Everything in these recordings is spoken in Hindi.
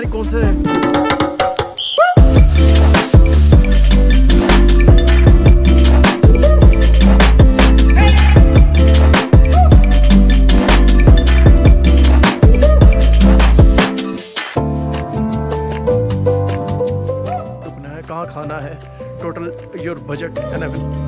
नहीं कौन से कहाँ खाना है, total your budget and everything.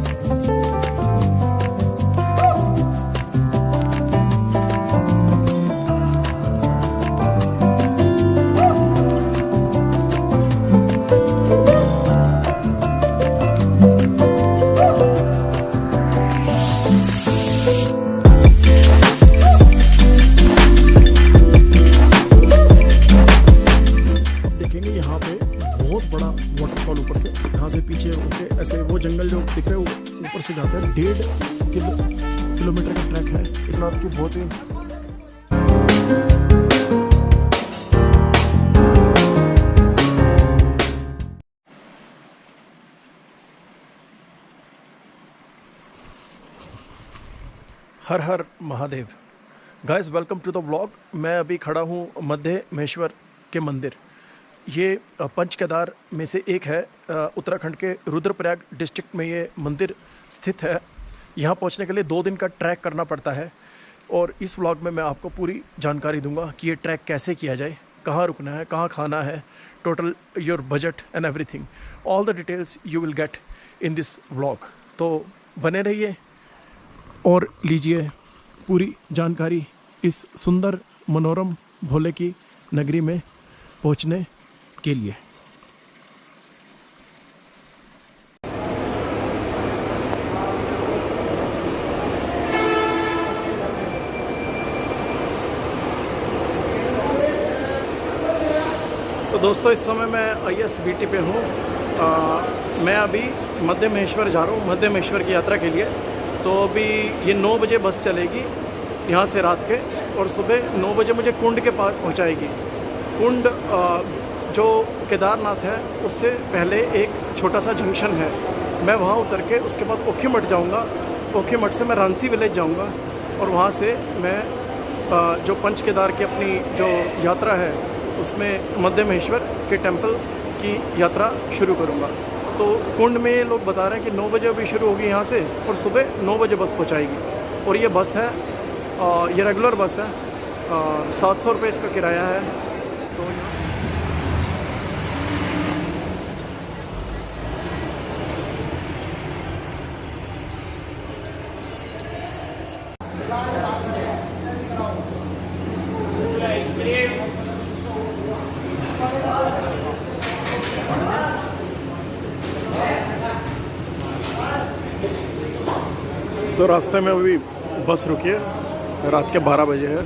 यहाँ पे बहुत बड़ा वाटरफॉल ऊपर से, यहाँ से पीछे होके ऐसे वो जंगल जो दिख रहे हैं ऊपर से जाता है। 1.5 किलोमीटर का ट्रैक है। इस रात को बहुत ही Har Har Mahadev. Guys welcome to the vlog. मैं अभी खड़ा हूँ मध्य महेश्वर के मंदिर। ये पंच केदार में से एक है। उत्तराखंड के रुद्रप्रयाग डिस्ट्रिक्ट में ये मंदिर स्थित है। यहाँ पहुँचने के लिए 2 दिन का ट्रैक करना पड़ता है और इस व्लॉग में मैं आपको पूरी जानकारी दूंगा कि ये ट्रैक कैसे किया जाए, कहाँ रुकना है, कहाँ खाना है, total your budget and everything. All the details you will get in this vlog. तो बने रहिए और लीजिए पूरी जानकारी इस सुंदर मनोरम भोले की नगरी में पहुँचने के लिए। तो दोस्तों इस समय मैं ISBT पे हूँ। मैं अभी मध्य महेश्वर जा रहा हूँ, मध्य महेश्वर की यात्रा के लिए। तो अभी ये 9 बजे बस चलेगी यहाँ से रात के, और सुबह 9 बजे मुझे कुंड के पास पहुँचाएगी। कुंड जो केदारनाथ है उससे पहले एक छोटा सा जंक्शन है। मैं वहाँ उतर के उसके बाद ओखीमठ जाऊँगा। ओखीमठ से मैं रांसी विलेज जाऊँगा और वहाँ से मैं जो पंच केदार की अपनी जो यात्रा है उसमें मध्य महेश्वर के टेंपल की यात्रा शुरू करूँगा। तो कुंड में लोग बता रहे हैं कि 9 बजे अभी शुरू होगी यहाँ से और सुबह 9 बजे बस पहुँचाएगी। और ये बस है, ये रेगुलर बस है। 700 रुपये इसका किराया है। तो तो रास्ते में अभी बस रुकी है। रात के 12 बजे है।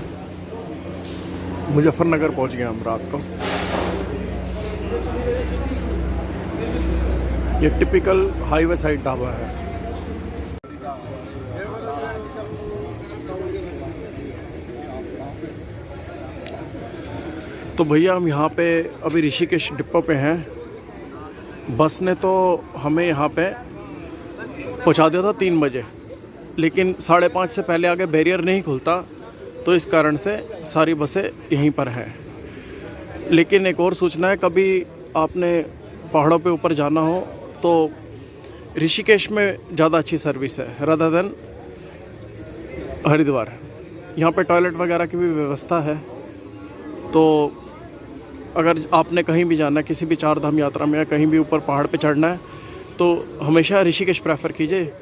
मुजफ्फरनगर पहुंच गए हम रात को। ये टिपिकल हाईवे साइड ढाबा है। तो भैया हम यहाँ पे अभी ऋषिकेश डिपो पे हैं। बस ने तो हमें यहाँ पे पहुँचा दिया था 3 बजे, लेकिन 5:30 से पहले आगे बैरियर नहीं खुलता, तो इस कारण से सारी बसें यहीं पर हैं। लेकिन एक और सूचना है, कभी आपने पहाड़ों पे ऊपर जाना हो तो ऋषिकेश में ज़्यादा अच्छी सर्विस है रादर देन हरिद्वार। यहाँ पे टॉयलेट वगैरह की भी व्यवस्था है। तो अगर आपने कहीं भी जाना है, किसी भी 4 धाम यात्रा में या कहीं भी ऊपर पहाड़ पे चढ़ना है, तो हमेशा ऋषिकेश प्रेफर कीजिए।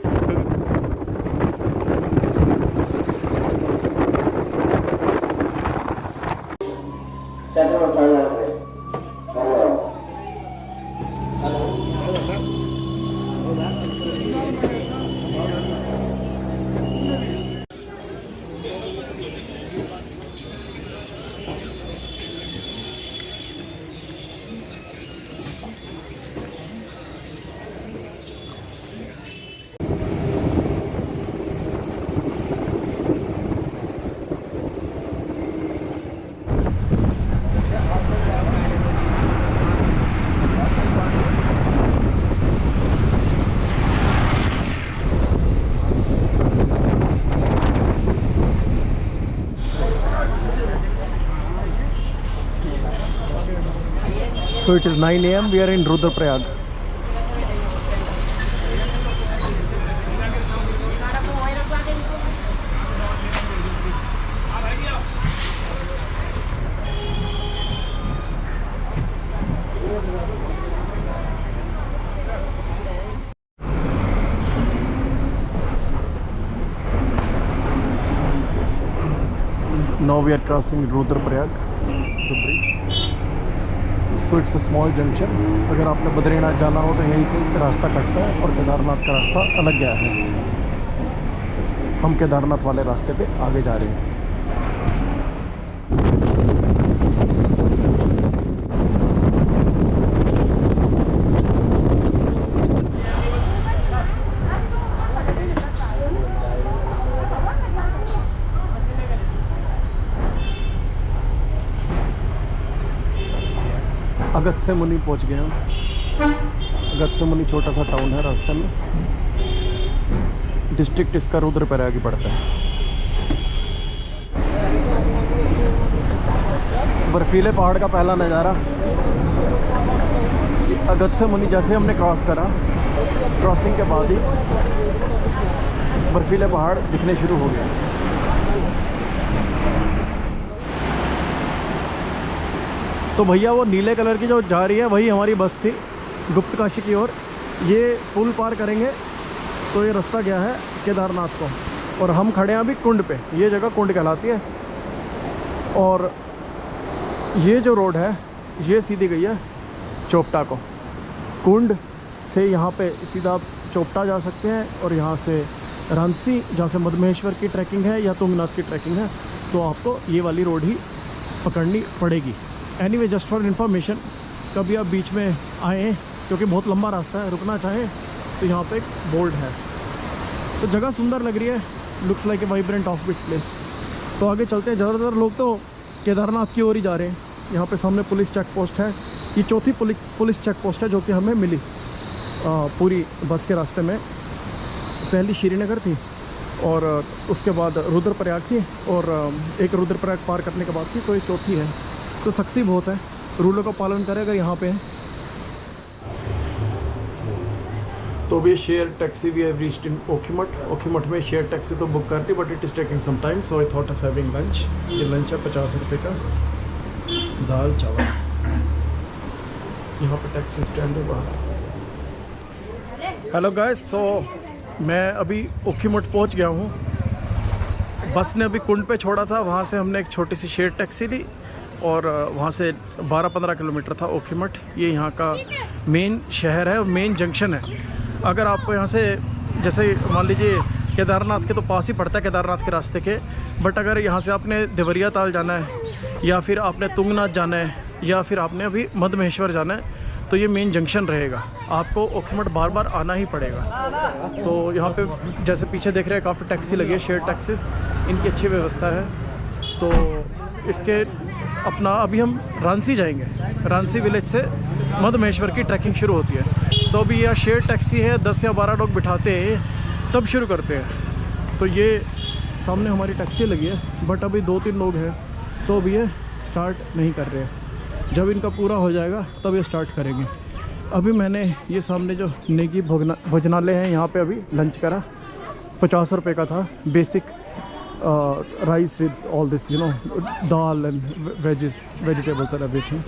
So it is 9 AM. We are in Rudraprayag. Now we are crossing Rudraprayag, the bridge. So it's a small junction. अगर आपने बद्रीनाथ जाना हो तो यहीं से रास्ता कटता है और केदारनाथ का रास्ता अलग गया है। हम केदारनाथ वाले रास्ते पे आगे जा रहे हैं। अगस्त्य मुनि पहुंच गए हम। अगस्त्य मुनि छोटा सा टाउन है रास्ते में। डिस्ट्रिक्ट इसका रुद्रप्रयाग ही पड़ता है। बर्फीले पहाड़ का पहला नज़ारा। अगस्त्य मुनि जैसे हमने क्रॉस करा, क्रॉसिंग के बाद ही बर्फीले पहाड़ दिखने शुरू हो गया। तो भैया वो नीले कलर की जो जा रही है वही हमारी बस थी गुप्त काशी की ओर। ये पुल पार करेंगे तो ये रास्ता गया है केदारनाथ को, और हम खड़े हैं अभी कुंड पे। ये जगह कुंड कहलाती है, और ये जो रोड है ये सीधी गई है चोपटा को। कुंड से यहाँ पे सीधा आप चोपटा जा सकते हैं, और यहाँ से रांसी जहाँ से मधुमहेश्वर की ट्रैकिंग है या तुंगनाथ की ट्रैकिंग है, तो आपको ये वाली रोड ही पकड़नी पड़ेगी। एनीवे, जस्ट फॉर इन्फॉर्मेशन, कभी आप बीच में आएँ क्योंकि बहुत लंबा रास्ता है, रुकना चाहें तो यहाँ पे एक बोर्ड है। तो जगह सुंदर लग रही है, looks like a vibrant of bit place. तो आगे चलते हैं। ज़्यादातर लोग तो केदारनाथ की ओर ही जा रहे हैं। यहाँ पे सामने पुलिस चेक पोस्ट है। ये चौथी पुलिस चेक पोस्ट है जो कि हमें मिली पूरी बस के रास्ते में। पहली श्रीनगर थी, और उसके बाद रुद्रप्रयाग थी, और एक रुद्रप्रयाग पार करने के बाद थी, तो ये चौथी है। तो सख्ती बहुत है, रूलों का पालन करें अगर यहाँ पे है। तो भी share taxi we have reached in Okhimath. Okhimath में शेयर टैक्सी तो बुक करती, but it is taking some time, so I thought of having lunch. ये लंच है 50 रुपये का, दाल चावल। यहाँ पे टैक्सी स्टैंड है बाहर। हेलो गाइस, सो मैं अभी ओखीमठ पहुँच गया हूँ। बस ने अभी कुंड पे छोड़ा था, वहाँ से हमने एक छोटी सी शेयर टैक्सी ली, और वहाँ से 12-15 किलोमीटर था ओखीमठ। ये यहाँ का मेन शहर है और मेन जंक्शन है। अगर आपको यहाँ से, जैसे मान लीजिए केदारनाथ के तो पास ही पड़ता है, केदारनाथ के रास्ते के, बट अगर यहाँ से आपने देवरिया ताल जाना है, या फिर आपने तुंगनाथ जाना है, या फिर आपने अभी मधुमहेश्वर जाना है, तो ये मेन जंक्शन रहेगा। आपको ओखीमठ बार बार आना ही पड़ेगा। तो यहाँ पे जैसे पीछे देख रहे हैं काफ़ी टैक्सी लगी है, शेयर टैक्सीज, इनकी अच्छी व्यवस्था है। तो इसके अपना अभी हम रांसी जाएंगे। रांसी विलेज से मधुमहेश्वर की ट्रैकिंग शुरू होती है। तो अभी यह शेयर टैक्सी है, 10 या 12 लोग बिठाते हैं, तब शुरू करते हैं। तो ये सामने हमारी टैक्सी लगी है, बट अभी 2-3 लोग हैं, तो अभी ये स्टार्ट नहीं कर रहे हैं। जब इनका पूरा हो जाएगा तब ये स्टार्ट करेंगे। अभी मैंने ये सामने जो नेगी भोजनालय है, यहाँ पे अभी लंच करा। 50 रुपये का था। Basic rice with all this, you know, dal and vegetables and everything.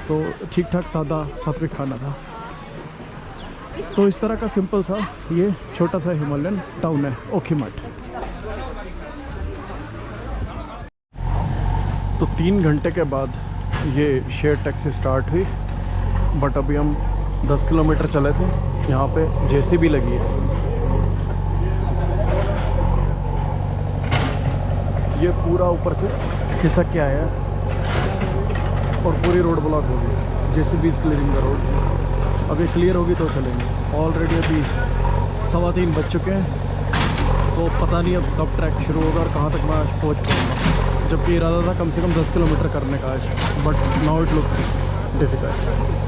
तो ठीक ठाक सादा सात्विक खाना था। तो इस तरह का सिंपल सा ये छोटा सा हिमालयन टाउन है ओखीमठ। तो 3 घंटे के बाद ये शेयर टैक्सी स्टार्ट हुई, बट अभी हम 10 किलोमीटर चले थे। यहाँ पे जेसीबी लगी है। ये पूरा ऊपर से खिसक के आया है और पूरी रोड ब्लॉक हो गई। JCB is clearing the road. अब ये क्लियर होगी तो चलेंगे। ऑलरेडी अभी 3:15 बज चुके हैं, तो पता नहीं अब कब ट्रैक शुरू होगा और कहाँ तक मैं आज पहुँच पाऊँगा। जबकि इरादा था कम से कम 10 किलोमीटर करने का आज, but now it looks difficult.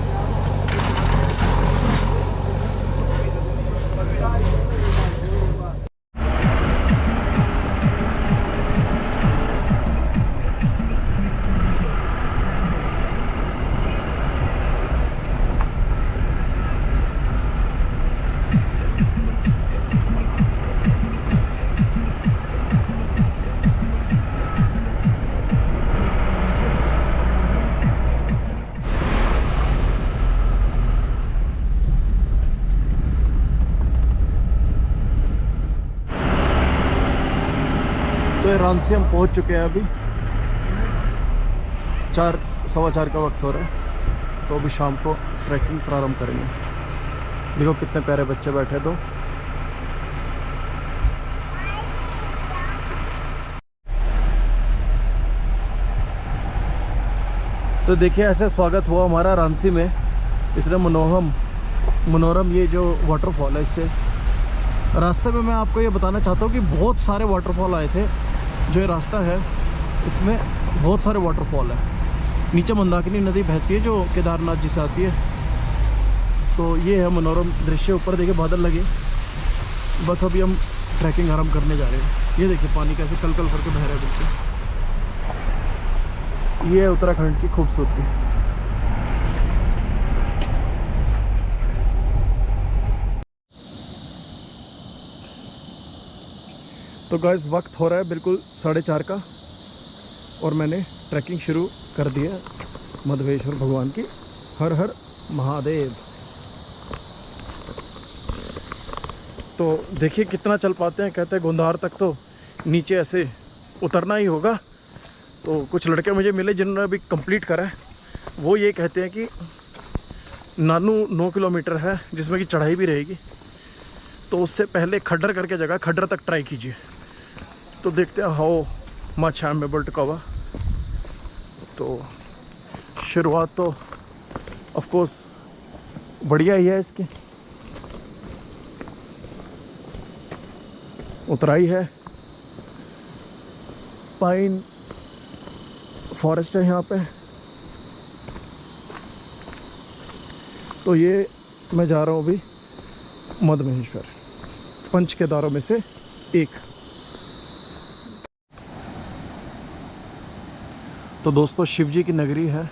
Ranchi हम पहुंच चुके हैं अभी। 4 सवा 4 का वक्त हो रहा है। तो अभी शाम को ट्रैकिंग प्रारंभ करेंगे। देखो कितने प्यारे बच्चे बैठे। तो देखिए ऐसे स्वागत हुआ हमारा रांची में। इतना मनोरम ये जो वाटरफॉल है। इससे रास्ते में मैं आपको ये बताना चाहता हूँ कि बहुत सारे वाटरफॉल आए थे। जो ये रास्ता है इसमें बहुत सारे वाटरफॉल है। नीचे मंदाकिनी नदी बहती है जो केदारनाथ जी से आती है। तो ये है मनोरम दृश्य। ऊपर देखिए बादल लगे। बस अभी हम ट्रैकिंग आरम्भ करने जा रहे हैं। ये देखिए पानी कैसे कल कल करके बह रहा है बिल्कुल। ये है उत्तराखंड की खूबसूरती। तो गाइस वक्त हो रहा है बिल्कुल 4:30 का और मैंने ट्रैकिंग शुरू कर दी है मधवेश्वर भगवान की। हर हर महादेव। तो देखिए कितना चल पाते हैं। कहते हैं गोंधार तक तो नीचे ऐसे उतरना ही होगा। तो कुछ लड़के मुझे मिले जिन्होंने अभी कंप्लीट करा है। वो ये कहते हैं कि नानू 9 किलोमीटर है जिसमें कि चढ़ाई भी रहेगी। तो उससे पहले खड्डर करके जगह खड्डर तक ट्राई कीजिए। तो देखते हैं how much I am able to cover. तो शुरुआत तो ऑफ कोर्स बढ़िया ही है इसकी। उतराई है। पाइन फॉरेस्ट है यहाँ पे। तो ये मैं जा रहा हूँ अभी मधमहेश्वर, पंच केदारों में से एक। तो दोस्तों शिव जी की नगरी है।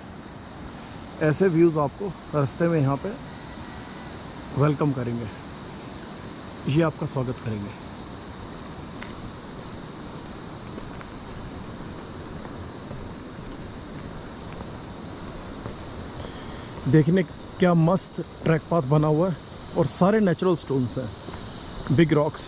ऐसे व्यूज़ आपको रास्ते में यहाँ पे वेलकम करेंगे। ये आपका स्वागत करेंगे। देखने क्या मस्त ट्रैक पाथ बना हुआ है और सारे नेचुरल स्टोन्स हैं, बिग रॉक्स।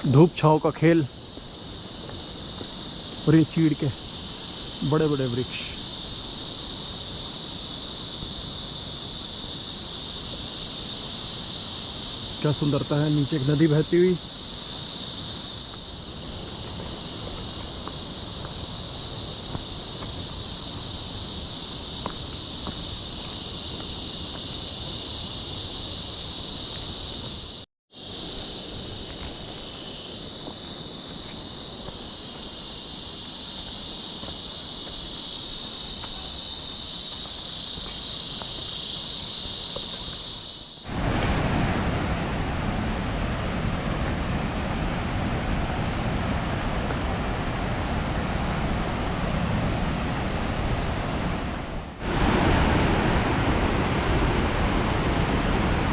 धूप छाँव का खेल। और ये चीड़ के बड़े बड़े वृक्ष। क्या सुंदरता है। नीचे एक नदी बहती हुई।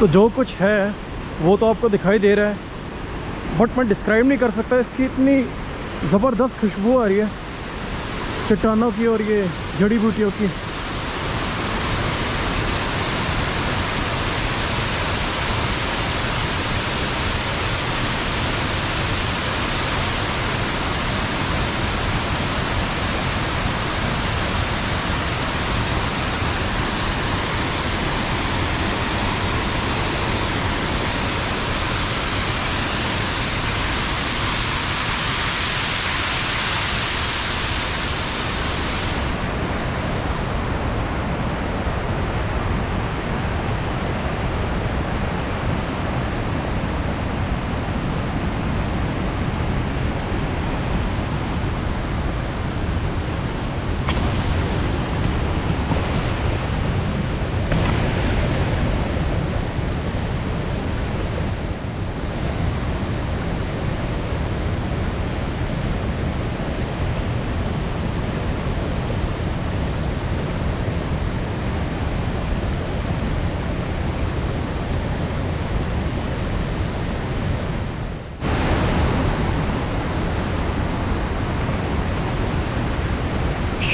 तो जो कुछ है वो तो आपको दिखाई दे रहा है, बट मैं डिस्क्राइब नहीं कर सकता। इसकी इतनी ज़बरदस्त खुशबू आ रही है चट्टानों की और ये जड़ी बूटियों की।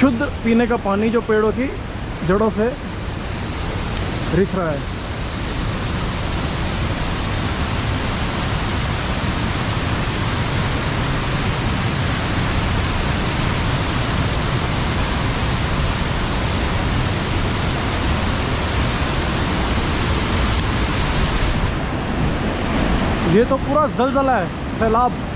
शुद्ध पीने का पानी जो पेड़ों की जड़ों से रिस रहा है। ये तो पूरा जलजला है, सैलाब।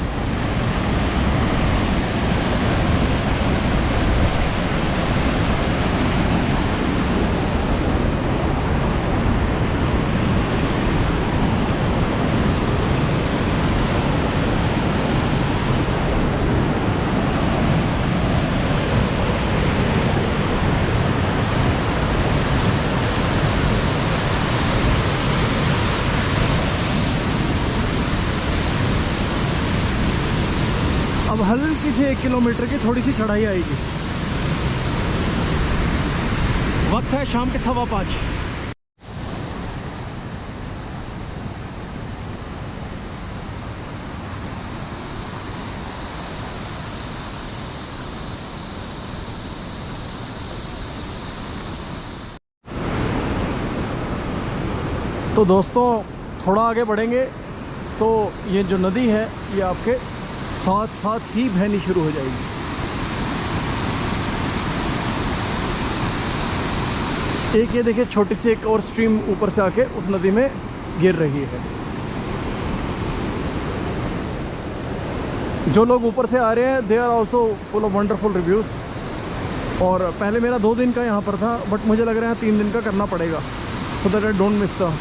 अब हल्की से 1 किलोमीटर की थोड़ी सी चढ़ाई आएगी। वक्त है शाम के 5:15। तो दोस्तों थोड़ा आगे बढ़ेंगे तो ये जो नदी है ये आपके साथ साथ ही बहनी शुरू हो जाएगी। एक ये देखिए छोटी सी एक और स्ट्रीम ऊपर से आके उस नदी में गिर रही है। जो लोग ऊपर से आ रहे हैं they are also full of wonderful reviews. और पहले मेरा 2 दिन का यहाँ पर था, बट मुझे लग रहा है 3 दिन का करना पड़ेगा, so that I don't miss the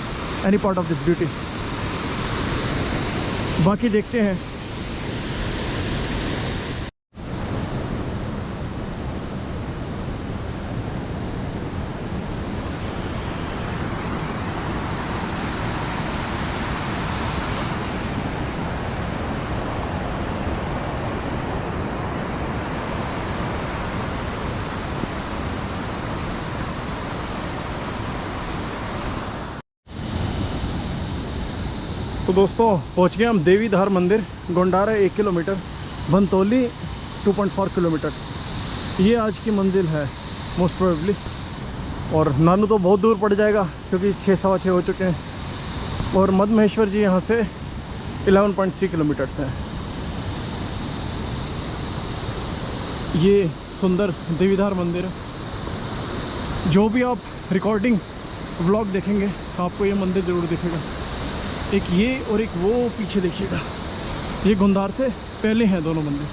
any part of this beauty. बाकी देखते हैं। तो दोस्तों पहुंच गए हम देवीधार मंदिर। गोंडारा 1 किलोमीटर, भंतोली 2.4 किलोमीटर्स। ये आज की मंजिल है मोस्ट प्रोबेबली। और नानू तो बहुत दूर पड़ जाएगा क्योंकि 6 सवा 6 हो चुके हैं। और मध्य महेश्वर जी यहाँ से 11.3 किलोमीटर्स हैं। ये सुंदर देवीधार मंदिर है। जो भी आप रिकॉर्डिंग व्लॉग देखेंगे आपको ये मंदिर ज़रूर दिखेगा। एक ये और एक वो पीछे देखिएगा, ये गुंदार से पहले हैं दोनों मंदिर।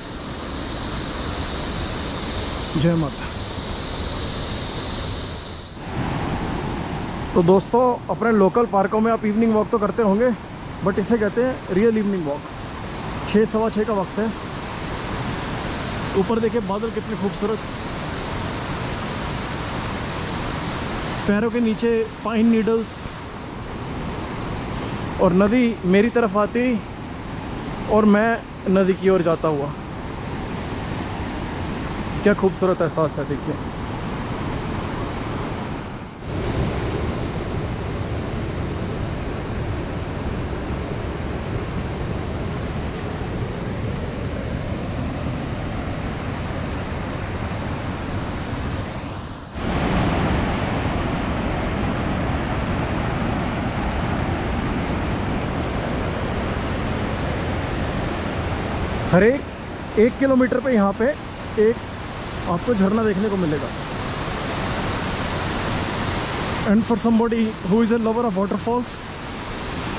जय माता। तो दोस्तों अपने लोकल पार्कों में आप इवनिंग वॉक तो करते होंगे, बट इसे कहते हैं रियल इवनिंग वॉक। 6 सवा 6 का वक्त है। ऊपर देखिए बादल कितने खूबसूरत, पैरों के नीचे पाइन नीडल्स, और नदी मेरी तरफ आती और मैं नदी की ओर जाता हुआ। क्या खूबसूरत एहसास है, देखिए। हर एक 1 किलोमीटर पे यहाँ पे एक आपको झरना देखने को मिलेगा। And for somebody who is a lover of waterfalls,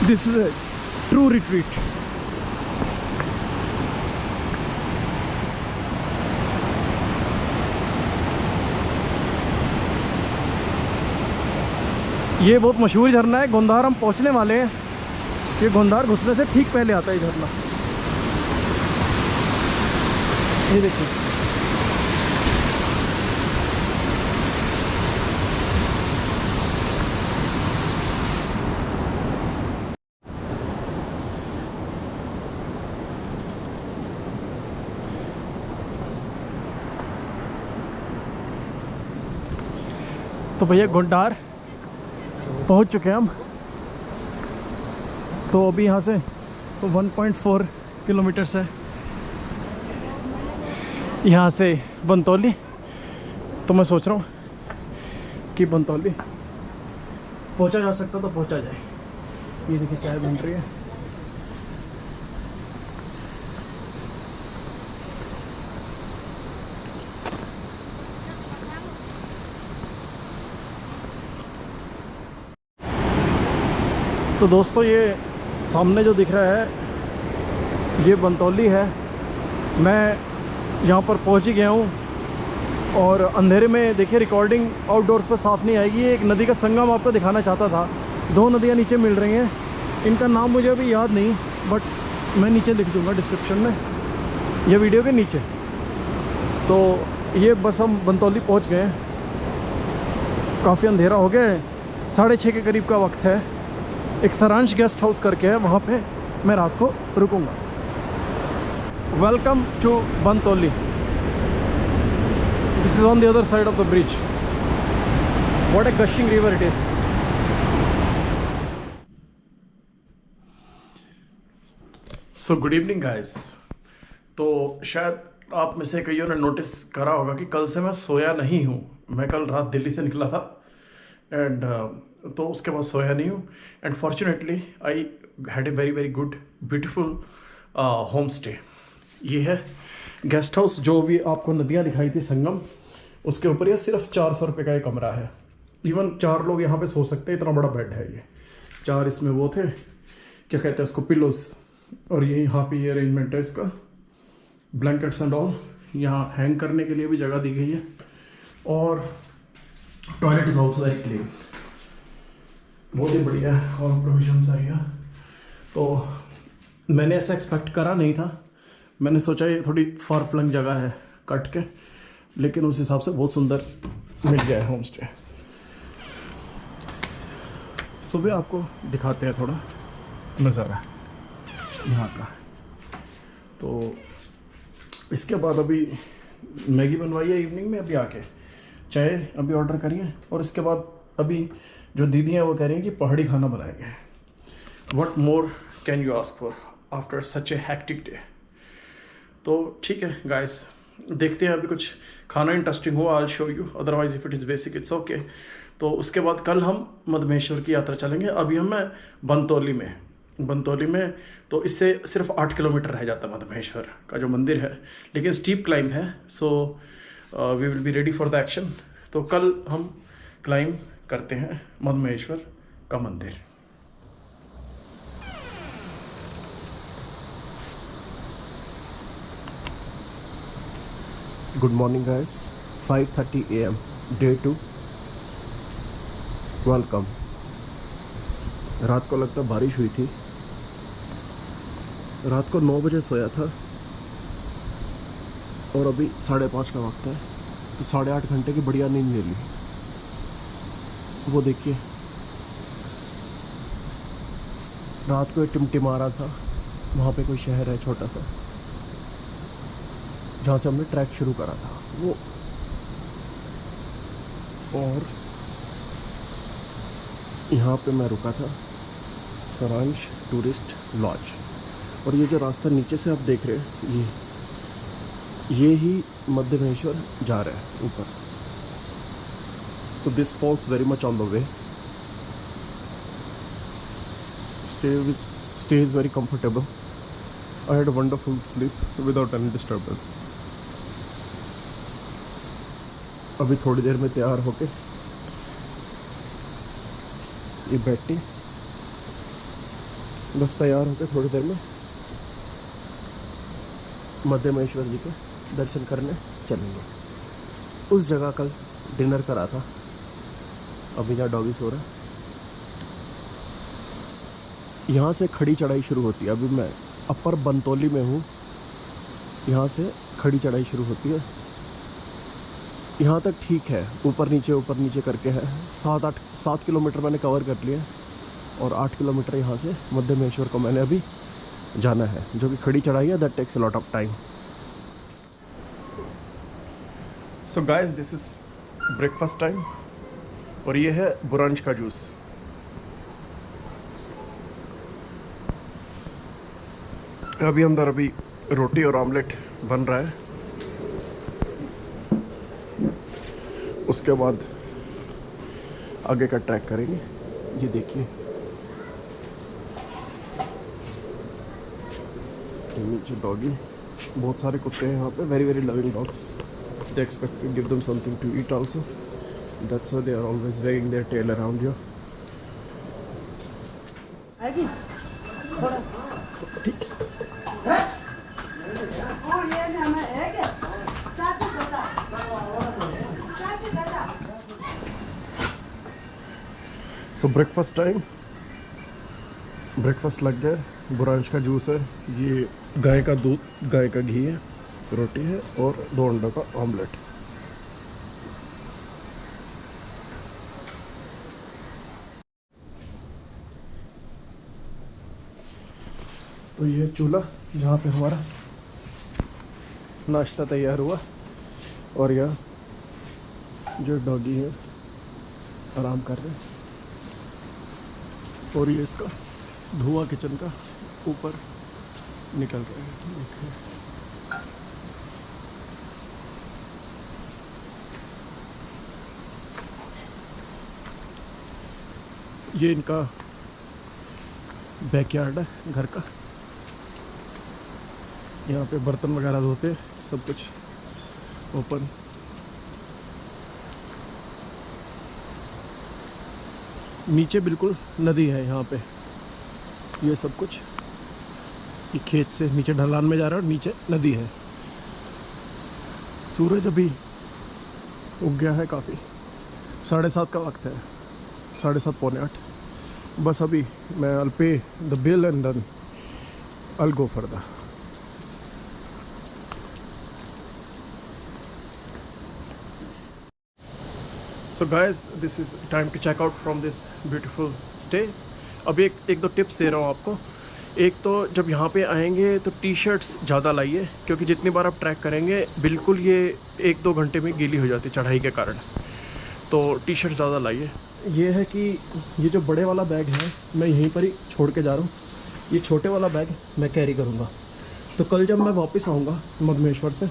this is a true retreat. ये बहुत मशहूर झरना है। गोंदार हम पहुँचने वाले हैं। ये गोंदार घुसने से ठीक पहले आता है झरना। ये देखिए, तो भैया गोंडार पहुंच चुके हैं हम। तो अभी यहाँ से 1.4 किलोमीटर्स है यहाँ से बंतौली, तो मैं सोच रहा हूँ कि बनतौली पहुँचा जा सकता तो पहुँचा जाए। ये देखिए चाय बन रही है। तो दोस्तों ये सामने जो दिख रहा है ये बनतौली है। मैं यहाँ पर पहुँच ही गया हूँ और अंधेरे में देखिए रिकॉर्डिंग आउटडोर्स पर साफ़ नहीं आएगी। एक नदी का संगम आपको दिखाना चाहता था। दो नदियाँ नीचे मिल रही हैं, इनका नाम मुझे अभी याद नहीं, बट मैं नीचे लिख दूँगा डिस्क्रिप्शन में ये वीडियो के नीचे। तो ये बस हम बनतौली पहुँच गए हैं। काफ़ी अंधेरा हो गया है, 6:30 के करीब का वक्त है। एक सारांश गेस्ट हाउस करके है, वहाँ पे मैं रात को रुकूंगा। Welcome to Bantauli. This is on the other side of the bridge. What a gushing river it is. So good evening guys. तो शायद आप में से कईयों ने नोटिस करा होगा कि कल से मैं सोया नहीं हूँ। मैं कल रात दिल्ली से निकला था एंड तो उसके बाद सोया नहीं हूँ। And fortunately I had a very very good beautiful home stay. ये है गेस्ट हाउस। जो भी आपको नदियाँ दिखाई थी संगम, उसके ऊपर ये सिर्फ 400 रुपये का एक कमरा है। इवन 4 लोग यहाँ पे सो सकते हैं, इतना बड़ा बेड है ये। 4 इसमें वो थे, क्या कहते हैं उसको, पिलोज। और ये यहाँ पे ये अरेंजमेंट है इसका, ब्लैंकेट्स एंड ऑल। यहाँ हैंग करने के लिए भी जगह दी गई है। और toilet is also very clean, बहुत ही बढ़िया है। और प्रोविजन है यहाँ। तो मैंने ऐसा एक्सपेक्ट करा नहीं था। मैंने सोचा ये थोड़ी फार फ्लंग जगह है कट के, लेकिन उस हिसाब से बहुत सुंदर मिल गया है होम स्टे। सुबह आपको दिखाते हैं थोड़ा नज़ारा यहाँ का। तो इसके बाद अभी मैगी बनवाई है इवनिंग में, अभी आके चाय अभी ऑर्डर करिए। और इसके बाद अभी जो दीदी हैं वो कह रही हैं कि पहाड़ी खाना बनाएंगे। What more can you ask for after such A hectic day. तो ठीक है गाइस, देखते हैं अभी कुछ खाना इंटरेस्टिंग हो, I will show you. Otherwise if it is basic it's okay. तो उसके बाद कल हम मधमेश्वर की यात्रा चलेंगे। अभी हम मैं बनतौली में तो इससे सिर्फ 8 किलोमीटर रह जाता है मधमेश्वर का जो मंदिर है, लेकिन स्टीप क्लाइंब है। So we will be ready for the action. तो कल हम क्लाइंब करते हैं मधमेश्वर का मंदिर। Good morning guys, 5:30 AM, day 2। Welcome. रात को लगता बारिश हुई थी। रात को 9 बजे सोया था और अभी 5:30 का वक्त है। तो 8.5 घंटे की बढ़िया नींद ले ली। वो देखिए रात को एक टिमटिमा रहा था। वहाँ पे कोई शहर है छोटा सा, जहाँ से हमने ट्रैक शुरू करा था वो। और यहाँ पे मैं रुका था, सारांश टूरिस्ट लॉज। और ये जो रास्ता नीचे से आप देख रहे हैं, ये ही मध्यमेश्वर जा रहा है ऊपर। तो this falls very much on the way. Stay is very comfortable. I had a wonderful sleep without any disturbance. अभी थोड़ी देर में तैयार होके ये बैठी, बस तैयार होके थोड़ी देर में मध्यमेश्वर जी के दर्शन करने चलेंगे। उस जगह कल डिनर करा था। अभी जहाँ डॉगी सो रहा है, यहाँ से खड़ी चढ़ाई शुरू होती है। अभी मैं अपर बनतौली में हूँ। यहाँ से खड़ी चढ़ाई शुरू होती है। यहाँ तक ठीक है, ऊपर नीचे करके है। 7 किलोमीटर मैंने कवर कर लिया और 8 किलोमीटर यहाँ से मध्यमेश्वर को मैंने अभी जाना है, जो कि खड़ी चढ़ाई है। That takes a lot of time. So guys, this is breakfast time और ये है बुरंज का जूस। अभी अंदर रोटी और ऑमलेट बन रहा है। उसके बाद आगे का ट्रैक करेंगे। ये देखिए नीचे डॉगी, बहुत सारे कुत्ते हैं यहाँ पे, very very loving dogs. They expect to give them something to eat also, that's why they are always wagging their tail around you. So breakfast time, breakfast लग गया। बुरांश का जूस है, ये गाय का दूध, गाय का घी है, रोटी है और 2 अंडों का ऑमलेट। तो ये चूल्हा जहाँ पे हमारा नाश्ता तैयार हुआ, और यह जो डॉगी है आराम कर रहे हैं, और ये इसका धुआं किचन का ऊपर निकल रहा है। देखिए ये इनका बैकयार्ड है घर का, यहाँ पे बर्तन वगैरह धोते, सब कुछ ओपन। नीचे बिल्कुल नदी है यहाँ पे, ये सब कुछ ये खेत से नीचे ढलान में जा रहा है और नीचे नदी है। सूरज अभी उग गया है काफ़ी, 7:30 का वक्त है, 7:30 पौने 8। बस अभी मैं I'll pay the bill and then I'll go further. So guys, this is time to check out from this beautiful stay. अभी एक दो टिप्स दे रहा हूँ आपको। एक तो जब यहाँ पे आएंगे तो टी शर्ट्स ज़्यादा लाइए, क्योंकि जितनी बार आप ट्रैक करेंगे बिल्कुल ये 1-2 घंटे में गीली हो जाती है चढ़ाई के कारण, तो टी शर्ट ज़्यादा लाइए। ये है कि ये जो बड़े वाला बैग है मैं यहीं पर ही छोड़ के जा रहा हूँ, ये छोटे वाला बैग मैं कैरी करूँगा। तो कल जब मैं वापस आऊँगा मधमेश्वर से,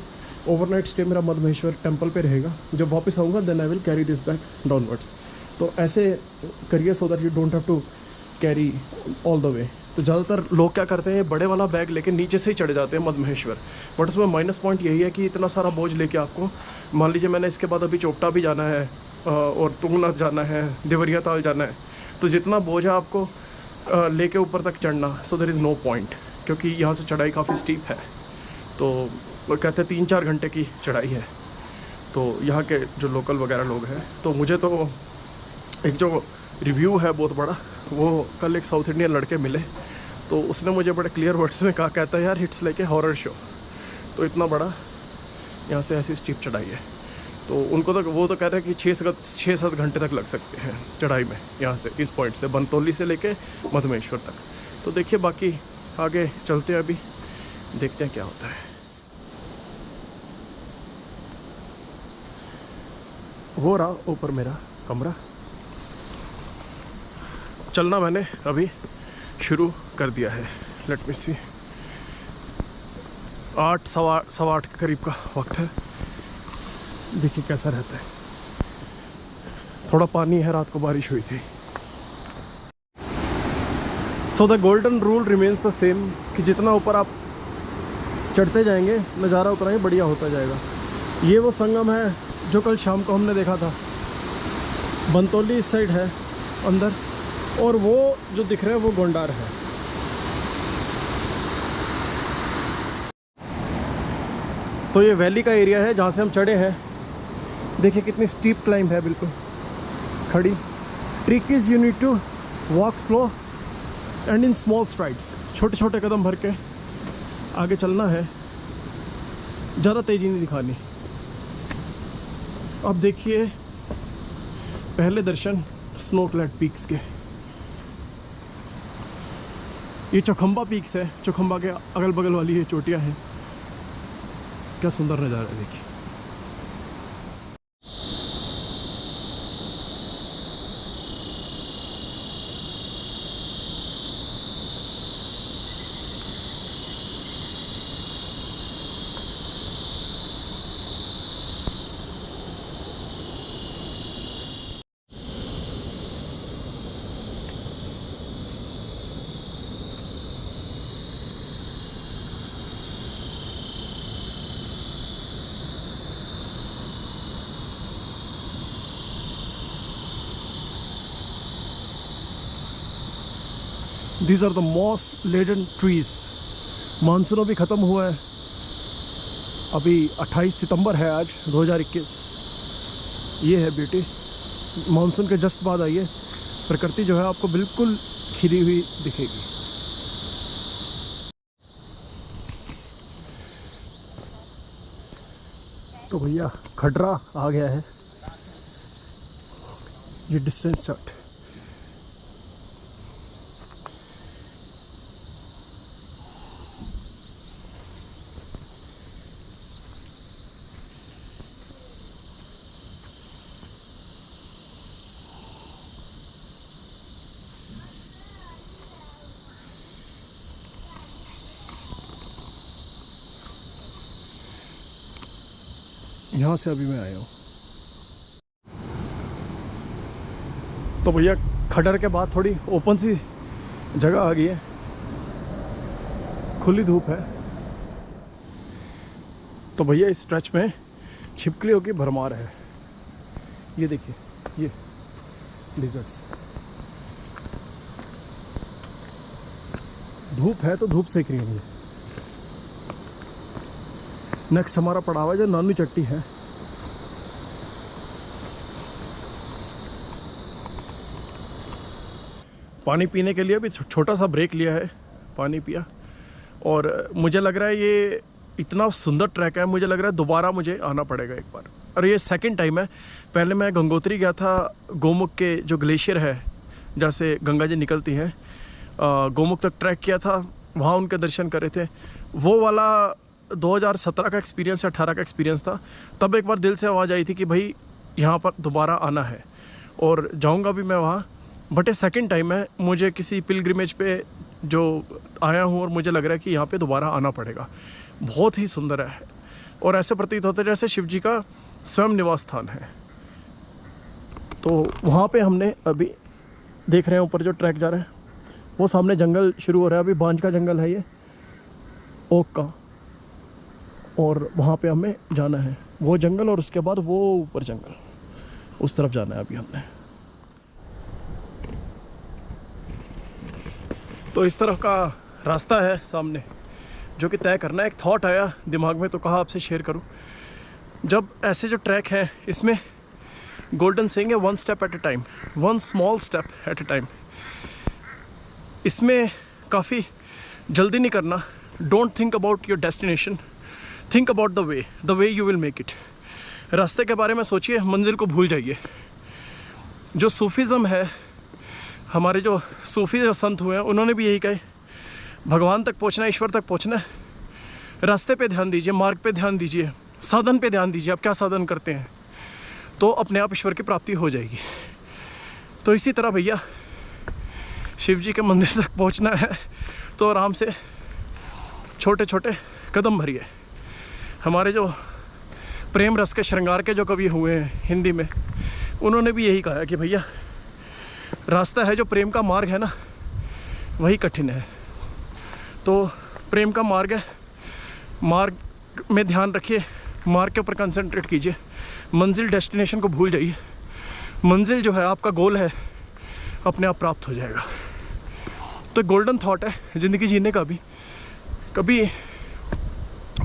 ओवरनाइट स्टे मेरा मधमेश्वर टेम्पल पे रहेगा, जब वापस आऊँगा then I will carry this bag downwards. तो ऐसे करिए so that you don't have to carry all the way. तो ज़्यादातर लोग क्या करते हैं, बड़े वाला बैग लेके नीचे से ही चढ़े जाते हैं मधमेश्वर, बट उसमें माइनस पॉइंट यही है कि इतना सारा बोझ लेके आपको, मान लीजिए मैंने इसके बाद अभी चोपटा भी जाना है और तुंगनाथ जाना है, देवरिया ताल जाना है, तो जितना बोझ है आपको लेके ऊपर तक चढ़ना, so there is no point, क्योंकि यहाँ से चढ़ाई काफ़ी स्टीप है। तो वो कहते हैं 3-4 घंटे की चढ़ाई है। तो यहाँ के जो लोकल वगैरह लोग हैं, तो मुझे तो एक जो रिव्यू है बहुत बड़ा, वो कल एक साउथ इंडियन लड़के मिले, तो उसने मुझे बड़े क्लियर वर्ड्स में कहा, कहता है यार it's like a horror show. तो इतना बड़ा यहाँ से ऐसी स्टीप चढ़ाई है, तो उनको तो वो तो कह रहे हैं कि 6-7 घंटे तक लग सकते हैं चढ़ाई में, यहाँ से इस पॉइंट से बनतौली से लेके मधमेश्वर तक। तो देखिए बाकी आगे चलते हैं, अभी देखते हैं क्या होता है। वो रहा ऊपर मेरा कमरा, चलना मैंने अभी शुरू कर दिया है। लेट मी सी, 8-8 के करीब का वक्त है। देखिए कैसा रहता है, थोड़ा पानी है, रात को बारिश हुई थी। So the golden rule remains the same, कि जितना ऊपर आप चढ़ते जाएंगे नज़ारा उतना ही बढ़िया होता जाएगा। ये वो संगम है जो कल शाम को हमने देखा था, बनतौली इस साइड है अंदर, और वो जो दिख रहा है वो गोंडार है। तो ये वैली का एरिया है जहाँ से हम चढ़े हैं। देखिए कितनी स्टीप क्लाइंब है, बिल्कुल खड़ी। Trick is you need to walk slow and in small strides, छोटे छोटे कदम भर के आगे चलना है, ज़्यादा तेज़ी नहीं दिखानी। अब देखिए पहले दर्शन स्नो क्लैड पीक्स के। ये चौखंबा पीक्स है, चौखंबा के अगल बगल वाली ये चोटियाँ हैं। क्या सुंदर नज़ारा है, देखिए। These are the moss laden trees. Monsoon भी ख़त्म हुआ है, अभी 28 सितंबर है आज 2021। ये है ब्यूटी, मानसून के जस्ट बाद आई है। प्रकृति जो है आपको बिल्कुल खिली हुई दिखेगी। तो भैया खडरा आ गया है, ये डिस्टेंस चार्ट। यहाँ से अभी मैं आया हूँ। तो भैया खडर के बाद थोड़ी ओपन सी जगह आ गई है, खुली धूप है। तो भैया इस स्ट्रेच में छिपकलियों की भरमार है। ये देखिए, ये लिजर्ड्स। धूप है तो धूप सेक रही है। नेक्स्ट हमारा पड़ाव है जो नानी चट्टी है। पानी पीने के लिए भी छोटा सा ब्रेक लिया है, पानी पिया। और मुझे लग रहा है ये इतना सुंदर ट्रैक है, मुझे लग रहा है दोबारा मुझे आना पड़ेगा एक बार। और ये सेकंड टाइम है। पहले मैं गंगोत्री गया था, गोमुख के जो ग्लेशियर है जहाँ से गंगा जी निकलती हैं, गोमुख तक ट्रैक किया था, वहाँ उनके दर्शन करे थे। वो वाला 2017 का एक्सपीरियंस या 18 का एक्सपीरियंस था। तब एक बार दिल से आवाज़ आई थी कि भाई यहाँ पर दोबारा आना है और जाऊँगा भी मैं वहाँ। बट ये सेकंड टाइम है, मुझे किसी पिलग्रिमेज पे जो आया हूँ और मुझे लग रहा है कि यहाँ पे दोबारा आना पड़ेगा। बहुत ही सुंदर है और ऐसे प्रतीत होता है जैसे शिव जी का स्वयं निवास स्थान है। तो वहाँ पे हमने अभी देख रहे हैं ऊपर जो ट्रैक जा रहा है, वो सामने जंगल शुरू हो रहा है। अभी बांझ का जंगल है ये, ओक का, और वहाँ पे हमें जाना है। वो जंगल और उसके बाद वो ऊपर जंगल, उस तरफ जाना है अभी हमने। तो इस तरफ का रास्ता है सामने जो कि तय करना है। एक थॉट आया दिमाग में तो कहा आपसे शेयर करूं। जब ऐसे जो ट्रैक है इसमें गोल्डन सेइंग है, one step at A time, one small step at A time. इसमें काफ़ी जल्दी नहीं करना। Don't think about your destination, think about the way you will make it. रास्ते के बारे में सोचिए, मंजिल को भूल जाइए। जो सूफीज़म है, हमारे जो सूफी जो संत हुए हैं उन्होंने भी यही कहे, भगवान तक पहुंचना, ईश्वर तक पहुंचना है, रास्ते पे ध्यान दीजिए, मार्ग पे ध्यान दीजिए, साधन पे ध्यान दीजिए। आप क्या साधन करते हैं तो अपने आप ईश्वर की प्राप्ति हो जाएगी। तो इसी तरह भैया शिव जी के मंदिर तक पहुंचना है तो आराम से छोटे छोटे कदम भरिए। हमारे जो प्रेम रस के श्रृंगार के जो कवि हुए हैं हिंदी में, उन्होंने भी यही कहा कि भैया रास्ता है जो प्रेम का मार्ग है ना, वही कठिन है। तो प्रेम का मार्ग है, मार्ग में ध्यान रखिए, मार्ग के ऊपर कंसंट्रेट कीजिए, मंजिल डेस्टिनेशन को भूल जाइए। मंजिल जो है आपका गोल है, अपने आप प्राप्त हो जाएगा। तो गोल्डन थॉट है ज़िंदगी जीने का भी। कभी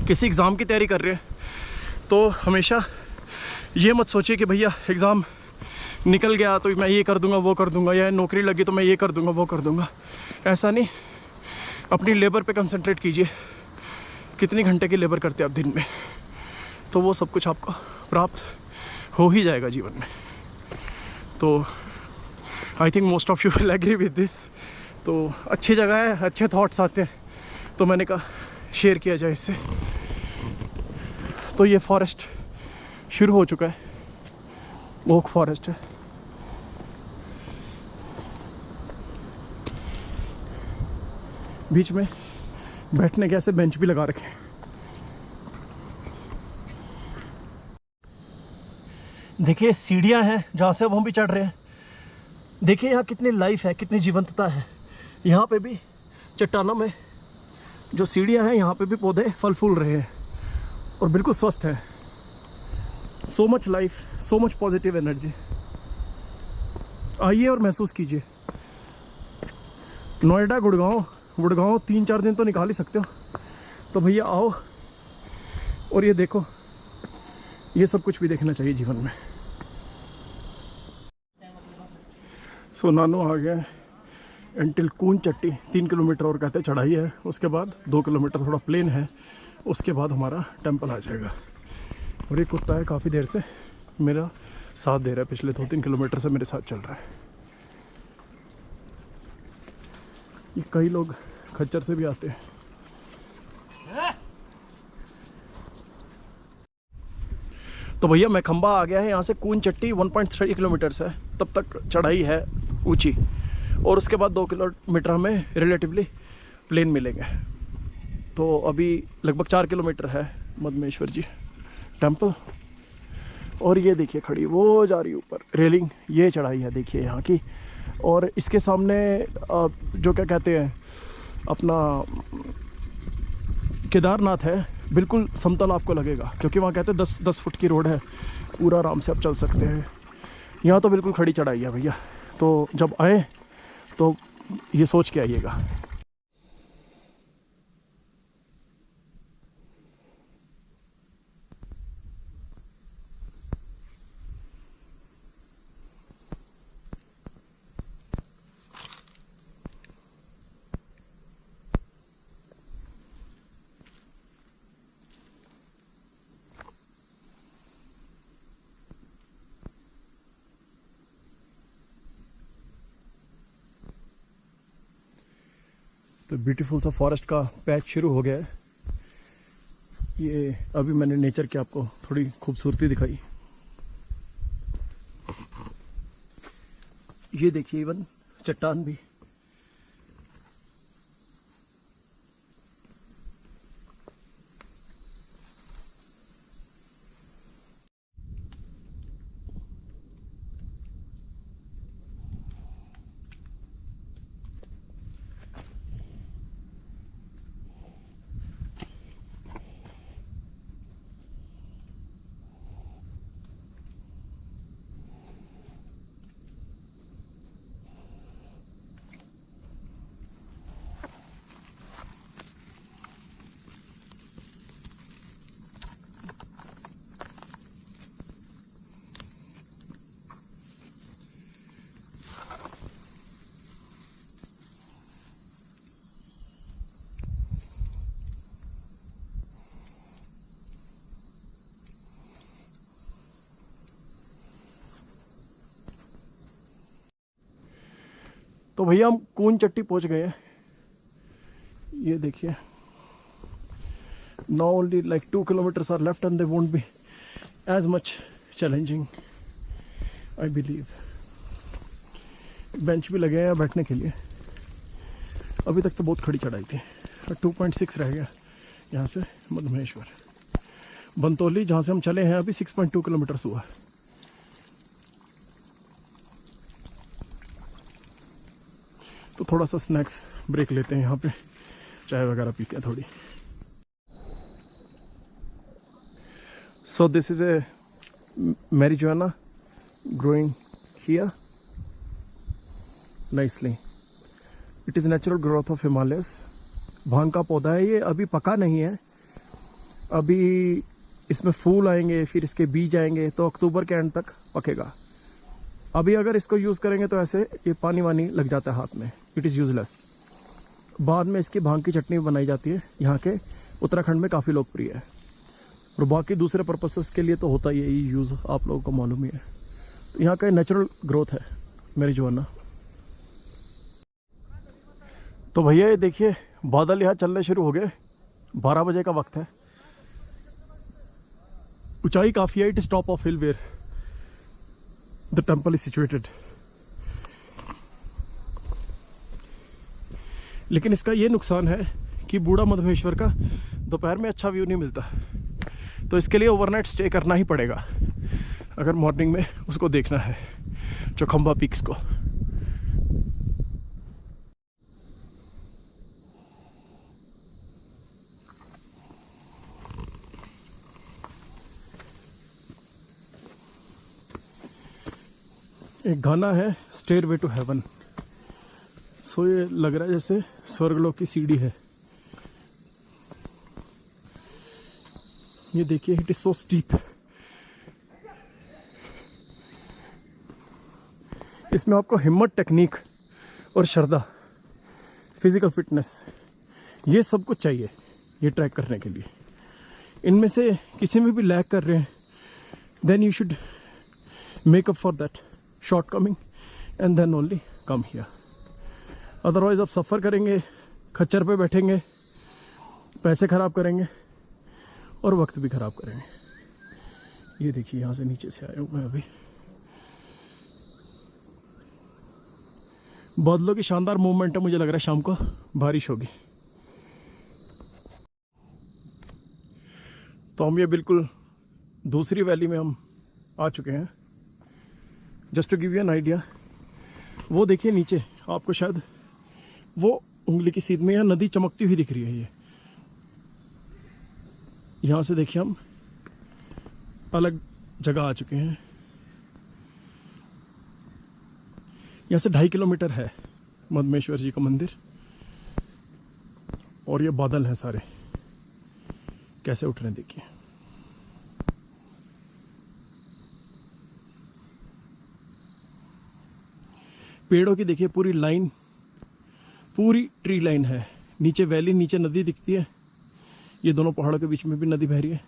किसी एग्ज़ाम की तैयारी कर रहे हैं तो हमेशा ये मत सोचिए कि भैया एग्ज़ाम निकल गया तो मैं ये कर दूंगा वो कर दूंगा, या नौकरी लगी तो मैं ये कर दूंगा वो कर दूंगा। ऐसा नहीं, अपनी लेबर पे कंसंट्रेट कीजिए। कितनी घंटे की लेबर करते हैं आप दिन में, तो वो सब कुछ आपको प्राप्त हो ही जाएगा जीवन में। तो I think most of you will agree with this. तो अच्छी जगह है, अच्छे थॉट्स आते हैं, तो मैंने कहा शेयर किया जाए इससे। तो ये फॉरेस्ट शुरू हो चुका है, ओक फॉरेस्ट है। बीच में बैठने के ऐसे बेंच भी लगा रखे हैं। देखिए सीढ़ियां हैं जहाँ से अब हम भी चढ़ रहे हैं। देखिए यहाँ कितनी लाइफ है, कितनी जीवंतता है। यहाँ पे भी चट्टानों में जो सीढ़ियां हैं, यहाँ पे भी पौधे फल फूल रहे हैं और बिल्कुल स्वस्थ है। So much life, so much positive energy. आइए और महसूस कीजिए। नोएडा गुड़गांव, गुड़गांव 3-4 दिन तो निकाल ही सकते हो। तो भैया आओ और ये देखो, ये सब कुछ भी देखना चाहिए जीवन में। सो नानू आ गया एंटिल कून चट्टी, 3 किलोमीटर और कहते चढ़ाई है, उसके बाद 2 किलोमीटर थोड़ा प्लेन है, उसके बाद हमारा टेंपल आ जाएगा। और ये कुत्ता है काफ़ी देर से मेरा साथ दे रहा है, पिछले 2-3 किलोमीटर से मेरे साथ चल रहा है। ये कई लोग खच्चर से भी आते हैं। तो भैया मैं खंबा आ गया है, यहाँ से कून चट्टी 1.3 किलोमीटर्स है, तब तक चढ़ाई है ऊंची, और उसके बाद 2 किलोमीटर हमें रिलेटिवली प्लेन मिलेंगे। तो अभी लगभग 4 किलोमीटर है मधमेश्वर जी टेंपल। और ये देखिए खड़ी वो जा रही है ऊपर रेलिंग, ये चढ़ाई है देखिए यहाँ की। और इसके सामने जो क्या कहते हैं अपना केदारनाथ है, बिल्कुल समतल आपको लगेगा, क्योंकि वहाँ कहते हैं 10 फुट की रोड है, पूरा आराम से आप चल सकते हैं। यहाँ तो बिल्कुल खड़ी चढ़ाई है भैया, तो जब आए तो ये सोच के आइएगा। तो ब्यूटीफुल सा फॉरेस्ट का पैच शुरू हो गया है। ये अभी मैंने नेचर की आपको थोड़ी खूबसूरती दिखाई। ये देखिए इवन चट्टान भी। तो भैया हम कून चट्टी पहुंच गए हैं। ये देखिए, now only like 2 kilometers are left and they won't be as much challenging, I believe. Bench भी लगे हैं बैठने के लिए। अभी तक तो बहुत खड़ी चढ़ाई थी। 2.6 रह गया यहाँ से मधमेश्वर। बनतौली जहाँ से हम चले हैं अभी 6.2 किलोमीटर हुआ। तो थोड़ा सा स्नैक्स ब्रेक लेते हैं यहाँ पे, चाय वगैरह पीते हैं थोड़ी। So this is a marijuana growing here nicely. It is natural growth of Himalayas. भांग का पौधा है ये, अभी पका नहीं है, अभी इसमें फूल आएंगे, फिर इसके बीज आएंगे, तो अक्टूबर के एंड तक पकेगा। अभी अगर इसको यूज़ करेंगे तो ऐसे ये पानी वानी लग जाता है हाथ में, इट इज़ यूजलेस। बाद में इसकी भांग की चटनी बनाई जाती है, यहाँ के उत्तराखंड में काफ़ी लोकप्रिय है। और बाकी दूसरे पर्पसेस के लिए तो होता ही है ये यूज़, आप लोगों को मालूम ही है। तो यहाँ का नेचुरल ग्रोथ है मैरिजुआना। तो भैया ये देखिए बादल यहाँ चलने शुरू हो गए, 12 बजे का वक्त है। ऊंचाई काफ़ी है, it is top of hill where the temple is situated. लेकिन इसका ये नुकसान है कि बूढ़ा मधमेश्वर का दोपहर में अच्छा व्यू नहीं मिलता, तो इसके लिए ओवरनाइट स्टे करना ही पड़ेगा अगर मॉर्निंग में उसको देखना है, चौखंबा पीक्स को। एक गाना है स्टेयरवे टू हेवन, सो ये लग रहा है जैसे स्वर्गलोक की सीढ़ी है। ये देखिए, इट इज सो स्टीप। इसमें आपको हिम्मत, टेक्निक और श्रद्धा, फिजिकल फिटनेस, ये सब कुछ चाहिए ये ट्रैक करने के लिए। इनमें से किसी में भी लैग कर रहे हैं, then you should make up for that shortcoming and then only come here. Otherwise आप सफ़र करेंगे, खच्चर पे बैठेंगे, पैसे ख़राब करेंगे और वक्त भी ख़राब करेंगे। ये देखिए, यहाँ से नीचे से आया हूँ मैं अभी। बादलों की शानदार मूवमेंट है, मुझे लग रहा है शाम को बारिश होगी। तो हम ये बिल्कुल दूसरी वैली में हम आ चुके हैं। Just to give you an idea, वो देखिए नीचे, आपको शायद वो उंगली की सीध में यहाँ नदी चमकती हुई दिख रही है। ये यहाँ से देखिए, हम अलग जगह आ चुके हैं। यहाँ से 2.5 किलोमीटर है मद्दमेश्वर जी का मंदिर। और ये बादल हैं सारे, कैसे उठ रहे हैं देखिए। पेड़ों की देखिए पूरी लाइन, पूरी ट्री लाइन है। नीचे वैली, नीचे नदी दिखती है। ये दोनों पहाड़ों के बीच में भी नदी बह रही है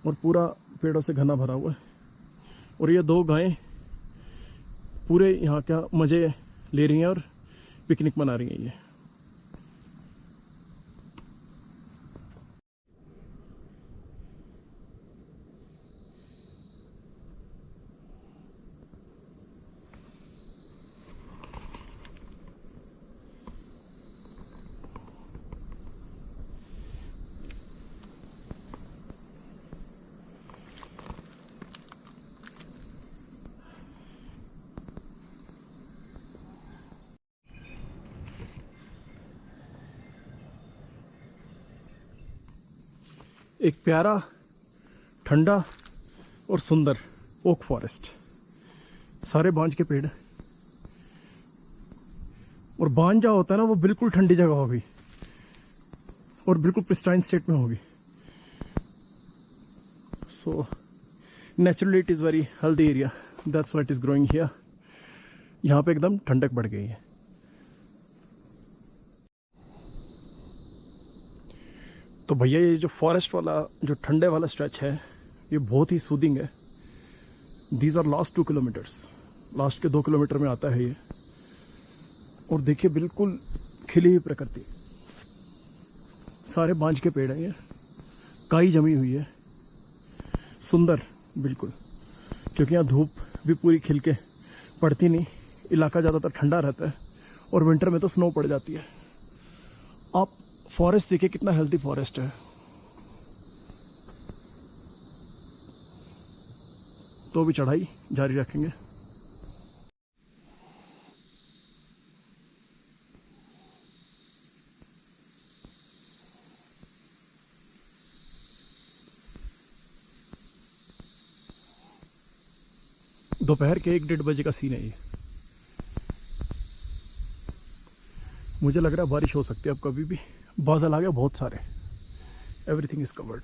और पूरा पेड़ों से घना भरा हुआ है। और ये 2 गायें पूरे यहाँ का मज़े ले रही हैं और पिकनिक मना रही हैं। ये एक प्यारा, ठंडा और सुंदर ओक फॉरेस्ट, सारे बांज के पेड़। और बांज जहाँ होता है ना, वो बिल्कुल ठंडी जगह होगी और बिल्कुल प्रिस्टाइन स्टेट में होगी। So naturally it is very healthy area, that's why it is growing here. यहाँ पे एकदम ठंडक बढ़ गई है। तो भैया, ये जो फॉरेस्ट वाला, जो ठंडे वाला स्ट्रेच है, ये बहुत ही सूदिंग है। These are last 2 kilometers, last के 2 किलोमीटर में आता है ये। और देखिए, बिल्कुल खिली हुई प्रकृति, सारे बांज के पेड़ हैं। ये काई जमी हुई है, सुंदर बिल्कुल, क्योंकि यहाँ धूप भी पूरी खिल के पड़ती नहीं। इलाका ज़्यादातर ठंडा रहता है और विंटर में तो स्नो पड़ जाती है। आप फॉरेस्ट देखिए, कितना हेल्दी फॉरेस्ट है। तो भी चढ़ाई जारी रखेंगे। दोपहर के 1-1:30 बजे का सीन है ये। मुझे लग रहा है बारिश हो सकती है अब कभी भी। बादल आ गया बहुत सारे, एवरीथिंग इज कवर्ड।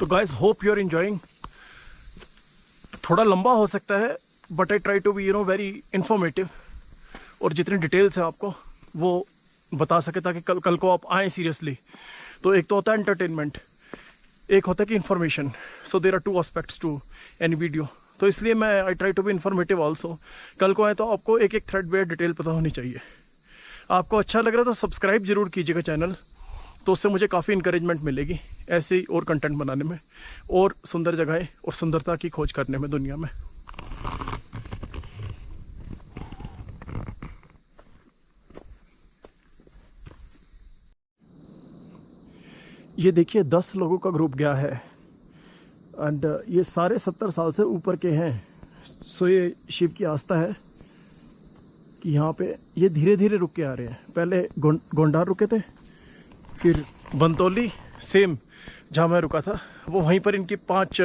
तो guys, hope you are enjoying. थोड़ा लंबा हो सकता है, but I try to be very informative, और जितनी डिटेल्स है आपको वो बता सके, ताकि कल को आप आएँ सीरियसली। तो एक तो होता है एंटरटेनमेंट, एक होता है कि information. So there are 2 aspects to any video. तो इसलिए मैं I try to be informative also. कल को आए तो आपको एक थ्रेड बाय डिटेल पता होनी चाहिए। आपको अच्छा लग रहा है तो सब्सक्राइब जरूर कीजिएगा चैनल, तो उससे मुझे काफ़ी इंकरेजमेंट मिलेगी ऐसे ही और कंटेंट बनाने में, और सुंदर जगहें और सुंदरता की खोज करने में दुनिया में। ये देखिए, 10 लोगों का ग्रुप गया है, एंड ये सारे 70 साल से ऊपर के हैं। सो ये शिव की आस्था है कि यहाँ पे ये धीरे धीरे रुक के आ रहे हैं। पहले गोंडार रुके थे, फिर बंतौली, सेम जहाँ मैं रुका था वो वहीं पर इनकी 5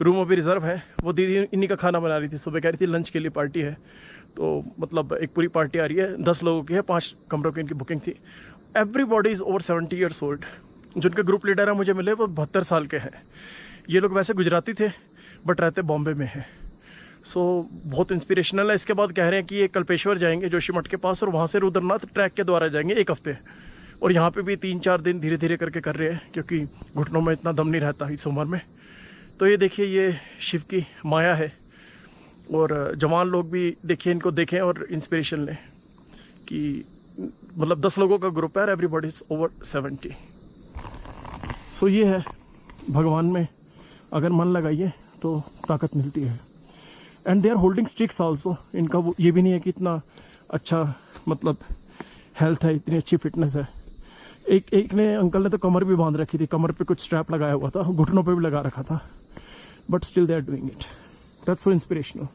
रूमों भी रिज़र्व है। वो दीदी इन्हीं का खाना बना रही थी, सुबह कह रही थी लंच के लिए पार्टी है, तो मतलब एक पूरी पार्टी आ रही है, 10 लोगों की है, 5 कमरों की इनकी बुकिंग थी। Everybody is over 70 years old. जिनके ग्रुप लीडर है मुझे मिले वो 72 साल के हैं। ये लोग वैसे गुजराती थे बट रहते बॉम्बे में हैं। सो बहुत इंस्पिरेशनल है। इसके बाद कह रहे हैं कि ये कल्पेश्वर जाएंगे जोशीमठ के पास और वहाँ से रुद्रनाथ ट्रैक के द्वारा जाएंगे 1 हफ्ते। और यहाँ पे भी 3-4 दिन धीरे धीरे करके कर रहे हैं क्योंकि घुटनों में इतना दम नहीं रहता इस उम्र में। तो ये देखिए ये शिव की माया है। और जवान लोग भी देखिए, इनको देखें और इंस्पिरेशन लें कि मतलब 10 लोगों का ग्रुप है, एवरीबॉडी इज़ ओवर 70। सो ये है, भगवान में अगर मन लगाइए तो ताकत मिलती है। And they are holding sticks also. इनका वो ये भी नहीं है कि इतना अच्छा मतलब हेल्थ है, इतनी अच्छी फिटनेस है। एक ने अंकल ने तो कमर भी बांध रखी थी, कमर पे कुछ स्ट्रैप लगाया हुआ था, घुटनों पे भी लगा रखा था, but still they are doing it. That's so inspirational.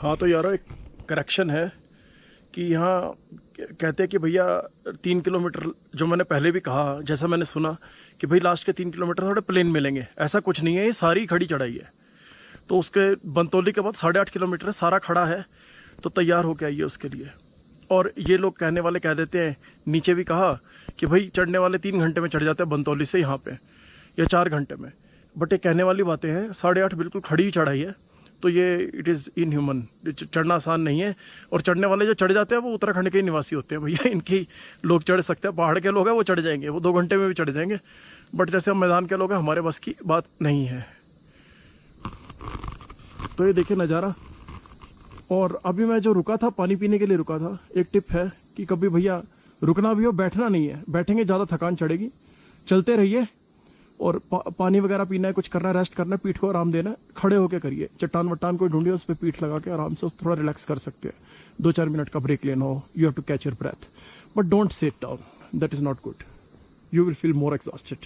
हाँ तो यारो एक करेक्शन है कि यहाँ कहते हैं कि भैया 3 किलोमीटर, जो मैंने पहले भी कहा, जैसा मैंने सुना कि भाई लास्ट के 3 किलोमीटर थोड़े प्लेन मिलेंगे, ऐसा कुछ नहीं है, ये सारी खड़ी चढ़ाई है। तो उसके बनतौली के बाद 8.5 किलोमीटर सारा खड़ा है, तो तैयार होके आइए उसके लिए। और ये लोग कहने वाले कह देते हैं, नीचे भी कहा कि भाई चढ़ने वाले 3 घंटे में चढ़ जाते हैं बनतौली से यहाँ पे, या 4 घंटे में। बट ये कहने वाली बातें हैं, 8.5 बिल्कुल खड़ी ही चढ़ाई है, तो ये इट इज़ इनह्यूमन। चढ़ना आसान नहीं है। और चढ़ने वाले जो चढ़ जाते हैं वो उत्तराखंड के निवासी होते हैं भैया, इनकी लोग चढ़ सकते हैं। पहाड़ के लोग हैं वो चढ़ जाएंगे, वो 2 घंटे में भी चढ़ जाएंगे। बट जैसे हम मैदान के लोग हैं, हमारे बस की बात नहीं है। तो ये देखिए नज़ारा। और अभी मैं जो रुका था, पानी पीने के लिए रुका था, एक टिप है कि कभी भैया रुकना भी हो, बैठना नहीं है। बैठेंगे ज़्यादा थकान चढ़ेगी, चलते रहिए। और पानी वगैरह पीना है, कुछ करना है, रेस्ट करना है, पीठ को आराम देना है, खड़े होकर करिए। चट्टान वट्टान कोई ढूंढिए, उस पर पीठ लगा के आराम से थोड़ा रिलैक्स कर सकते हैं। 2-4 मिनट का ब्रेक लेना हो, you have to catch your breath, but don't sit down, that is not good, you will feel more exhausted.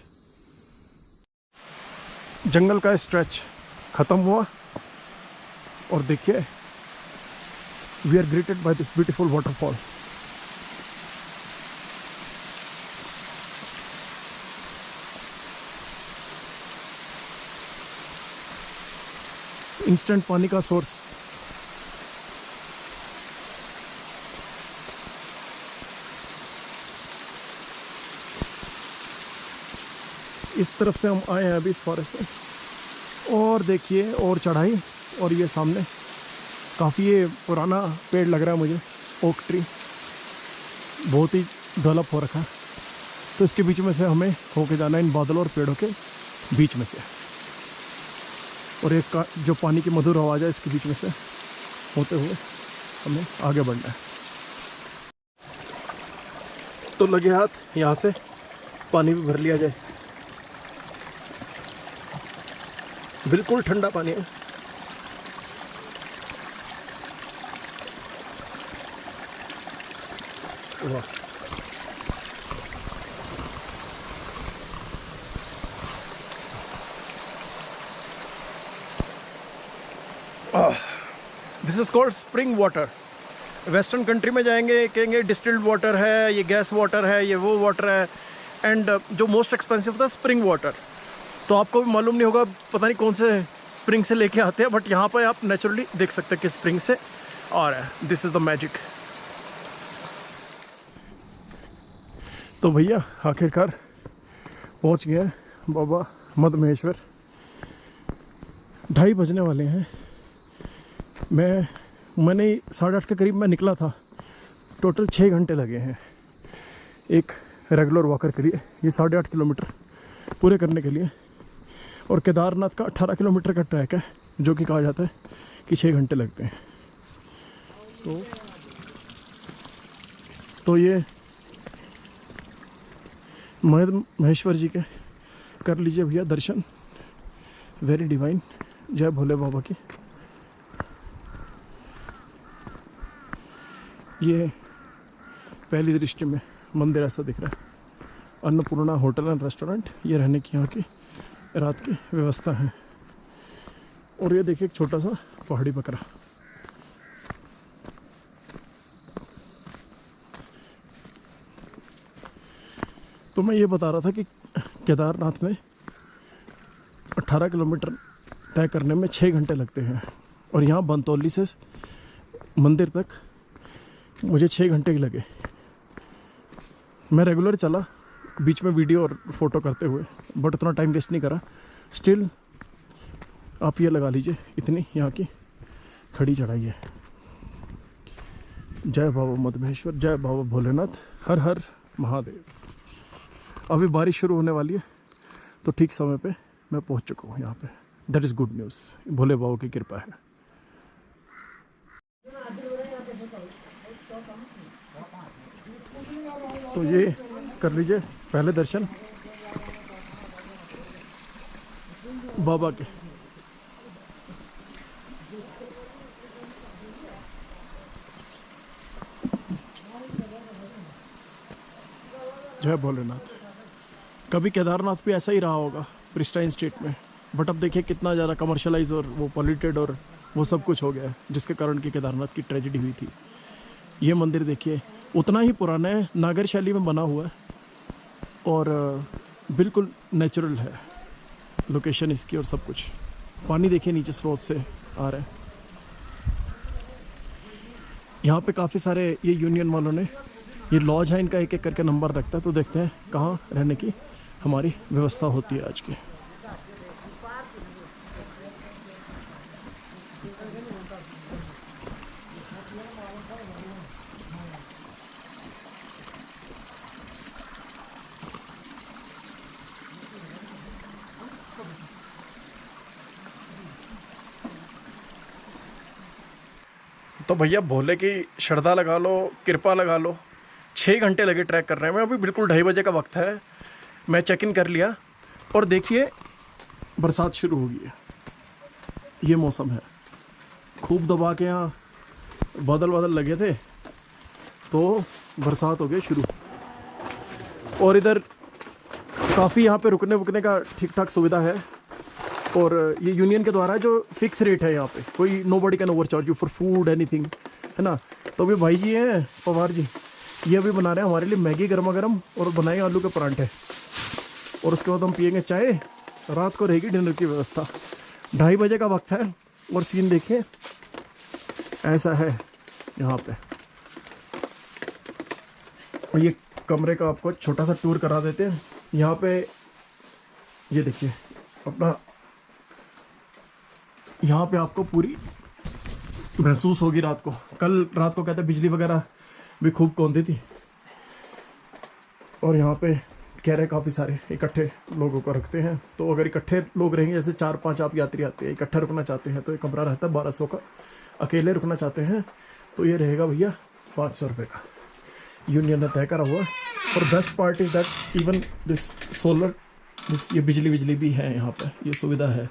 जंगल का स्ट्रेच ख़त्म हुआ और देखिए we are greeted by this beautiful waterfall. Instant पानी का सोर्स। इस तरफ से हम आए हैं अभी इस फॉरेस्ट से। और देखिए और चढ़ाई, और ये सामने काफ़ी ये पुराना पेड़ लग रहा है मुझे, ओक ट्री, बहुत ही डेवलप हो रखा है। तो इसके बीच में से हमें होके जाना है, इन बादलों और पेड़ों के बीच में से। और एक का जो पानी की मधुर आवाज़ है, इसके बीच में से होते हुए हमें आगे बढ़ना है। तो लगे हाथ यहाँ से पानी भी भर लिया जाए। बिल्कुल ठंडा पानी है। वाह, this is called spring water. Western country में जाएंगे कहेंगे डिस्टिल्ड वाटर है, ये गैस वाटर है, ये वो वाटर है। एंड जो मोस्ट एक्सपेंसिव होता है स्प्रिंग वाटर। तो आपको भी मालूम नहीं होगा, पता नहीं कौन से स्प्रिंग से लेके आते हैं, बट यहाँ पर आप नेचुरली देख सकते हैं कि स्प्रिंग से आ रहा है। This is the magic. तो भैया आखिरकार पहुँच गए बाबा मध्य महेश्वर। 2:30 बजने वाले हैं। मैंने 8:30 के करीब मैं निकला था। टोटल 6 घंटे लगे हैं एक रेगुलर वॉकर के लिए, ये 8.5 किलोमीटर पूरे करने के लिए। और केदारनाथ का 18 किलोमीटर का ट्रैक है, जो कि कहा जाता है कि 6 घंटे लगते हैं। तो ये महेश्वर जी के कर लीजिए भैया दर्शन, वेरी डिवाइन। जय भोले बाबा की। ये पहली दृष्टि में मंदिर ऐसा दिख रहा है। अन्नपूर्णा होटल एंड रेस्टोरेंट, ये रहने की यहाँ की रात की व्यवस्था है। और ये देखिए एक छोटा सा पहाड़ी बकरा। तो मैं ये बता रहा था कि केदारनाथ में 18 किलोमीटर तय करने में 6 घंटे लगते हैं और यहाँ बनतौली से मंदिर तक मुझे 6 घंटे ही लगे। मैं रेगुलर चला, बीच में वीडियो और फोटो करते हुए, बट उतना टाइम वेस्ट नहीं करा। स्टिल आप ये लगा लीजिए, इतनी यहाँ की खड़ी चढ़ाई है। जय बाबा मधमेश्वर, जय बाबा भोलेनाथ, हर हर महादेव। अभी बारिश शुरू होने वाली है तो ठीक समय पे मैं पहुँच चुका हूँ यहाँ पे। दैट इज़ गुड न्यूज़, भोले बाबा की कृपा है। तो ये कर लीजिए पहले दर्शन बाबा के। जय भोलेनाथ। कभी केदारनाथ भी ऐसा ही रहा होगा प्रिस्टाइन स्टेट में, बट अब देखिए कितना ज़्यादा कमर्शलाइज और वो पॉल्यूटेड और वो सब कुछ हो गया है, जिसके कारण कि केदारनाथ की ट्रेजेडी हुई थी। ये मंदिर देखिए उतना ही पुराना है, नागर शैली में बना हुआ है और बिल्कुल नेचुरल है लोकेशन इसकी और सब कुछ। पानी देखिए नीचे स्रोत से आ रहा है। यहाँ पे काफ़ी सारे ये यूनियन वालों ने ये लॉज है, इनका एक एक करके नंबर रखता है, तो देखते हैं कहाँ रहने की हमारी व्यवस्था होती है आज की। तो भैया भोले की श्रद्धा लगा लो, कृपा लगा लो, 6 घंटे लगे ट्रैक करने में। अभी बिल्कुल 2:30 बजे का वक्त है, मैं चेक इन कर लिया और देखिए बरसात शुरू हो गई है। ये मौसम है, खूब दबा के यहाँ बादल बादल लगे थे तो बरसात हो गई शुरू। और इधर काफ़ी यहाँ पे रुकने वुकने का ठीक ठाक सुविधा है और ये यूनियन के द्वारा जो फिक्स रेट है यहाँ पे, कोई nobody can overcharge you for food anything, है ना। तो अभी भाई जी हैं पवार जी, ये अभी बना रहे हैं हमारे लिए मैगी गर्मा गर्म और बनाए आलू के परांठे, और उसके बाद हम पियेंगे चाय। रात को रहेगी डिनर की व्यवस्था। 2:30 बजे का वक्त है और सीन देखिए ऐसा है यहाँ पे। और ये कमरे का आपको छोटा सा टूर करा देते हैं। यहाँ पे ये देखिए अपना, यहाँ पे आपको पूरी महसूस होगी रात को। कल रात को कहते बिजली वगैरह भी खूब कौंधी थी और यहाँ पे कह रहे काफ़ी सारे इकट्ठे लोगों को रखते हैं। तो अगर इकट्ठे लोग रहेंगे, जैसे 4-5 आप यात्री आते हैं, इकट्ठा रुकना चाहते हैं तो ये कमरा रहता है 1200 का। अकेले रुकना चाहते हैं तो ये रहेगा भैया 500 रुपये का, यूनियन ने तय करा हुआ। और best part is that even this solar, ये बिजली भी है यहाँ पे, ये सुविधा है।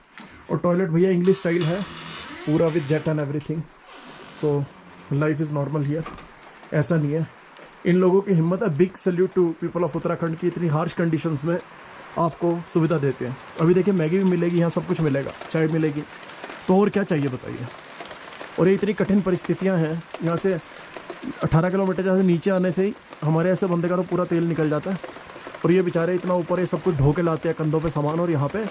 और टॉयलेट भैया इंग्लिश स्टाइल है पूरा, with jet and everything. So life is normal here, ऐसा नहीं है। इन लोगों की हिम्मत है। Big salute to people of Uttarakhand की इतनी हार्श कंडीशंस में आपको सुविधा देते हैं। अभी देखिए मैगी भी मिलेगी यहाँ, सब कुछ मिलेगा, चाय मिलेगी, तो और क्या चाहिए बताइए। और ये इतनी कठिन परिस्थितियाँ हैं, यहाँ से 18 किलोमीटर जैसे नीचे आने से ही हमारे ऐसे बंदे का तो पूरा तेल निकल जाता है। और ये बेचारे इतना ऊपर ये सब कुछ ढो के लाते हैं कंधों पे सामान, और यहाँ पे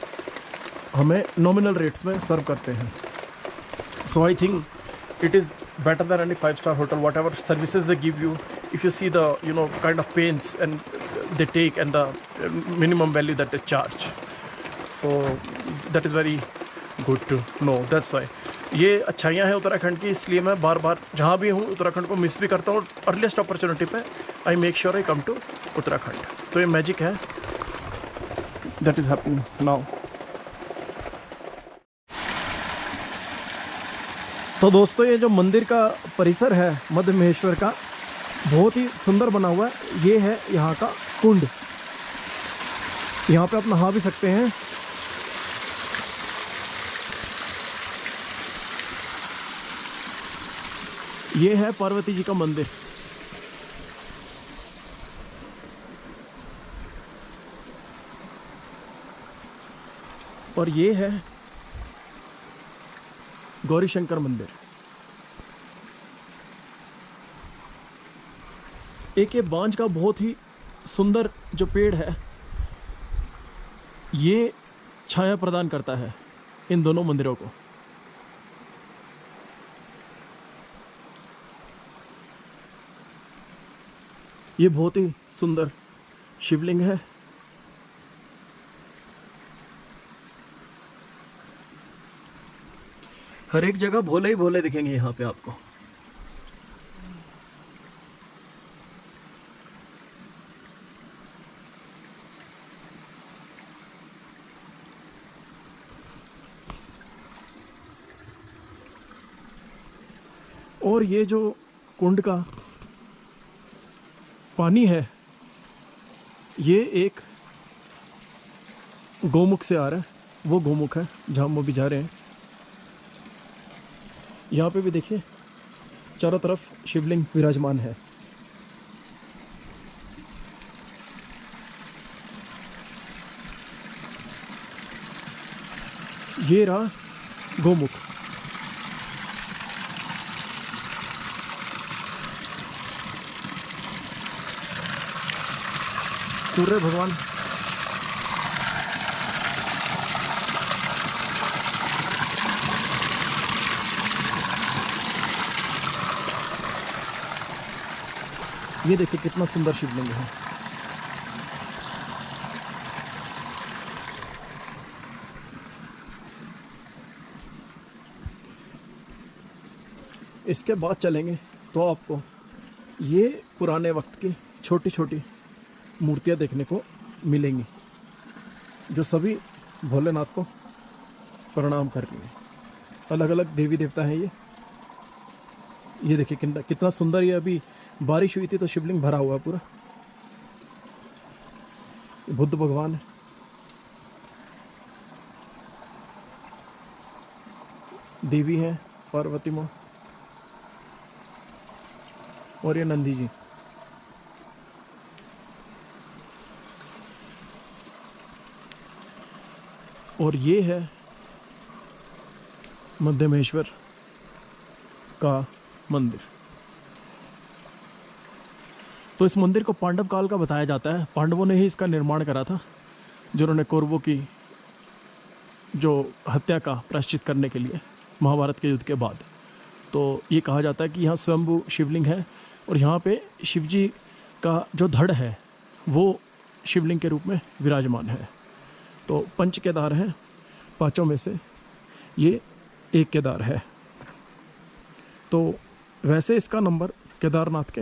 हमें नॉमिनल रेट्स में सर्व करते हैं। So I think it is better than any 5-star hotel, whatever services they give you. If you see the kind of pains and they take and the minimum value that they charge, so that is very good to know. That's why ये अच्छाइयाँ हैं उत्तराखंड की, इसलिए मैं बार बार जहाँ भी हूँ उत्तराखंड को मिस भी करता हूँ। अर्लीस्ट अपॉर्चुनिटी पे I make sure I come to Uttarakhand. तो ये मैजिक है, दैट इज़ हैपनिंग नाउ। तो दोस्तों ये जो मंदिर का परिसर है मध्य महेश्वर का, बहुत ही सुंदर बना हुआ है। ये है यहाँ का कुंड, यहाँ पे आप नहा भी सकते हैं। ये है पार्वती जी का मंदिर। और ये है गौरी शंकर मंदिर। एक ये बांज का बहुत ही सुंदर जो पेड़ है, ये छाया प्रदान करता है इन दोनों मंदिरों को। ये बहुत ही सुंदर शिवलिंग है। हर एक जगह भोले ही भोले दिखेंगे यहाँ पे आपको। और ये जो कुंड का पानी है ये एक गोमुख से आ रहा है, वो गोमुख है जहाँ हम अभी जा रहे हैं। यहाँ पे भी देखिए चारों तरफ शिवलिंग विराजमान है। ये रहा गोमुख। सूर्य भगवान ये देखिए कितना सुंदर शिवलिंग है। इसके बाद चलेंगे तो आपको ये पुराने वक्त की छोटी छोटी मूर्तियां देखने को मिलेंगी जो सभी भोलेनाथ को प्रणाम कर रही हैं। अलग अलग देवी देवता हैं ये देखिए कितना सुंदर। ये अभी बारिश हुई थी तो शिवलिंग भरा हुआ पूरा। बुद्ध भगवान है, देवी है पार्वती माँ और ये नंदी जी। और ये है मध्यमेश्वर का मंदिर। तो इस मंदिर को पांडव काल का बताया जाता है। पांडवों ने ही इसका निर्माण करा था जिन्होंने कौरवों की जो हत्या का प्रायश्चित करने के लिए महाभारत के युद्ध के बाद। तो ये कहा जाता है कि यहाँ स्वयंभू शिवलिंग है और यहाँ पे शिवजी का जो धड़ है वो शिवलिंग के रूप में विराजमान है। तो पंच केदार हैं, पांचों में से ये एक केदार है। तो वैसे इसका नंबर केदारनाथ के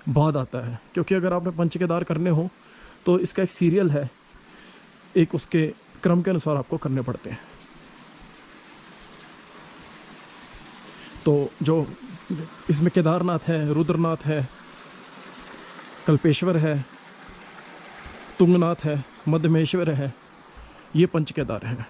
बाद आता है, क्योंकि अगर आपने पंच केदार करने हो तो इसका एक सीरियल है, एक उसके क्रम के अनुसार आपको करने पड़ते हैं। तो जो इसमें केदारनाथ है, रुद्रनाथ है, कल्पेश्वर है, तुंगनाथ है, मध्यमेश्वर है, ये पंच केदार हैं।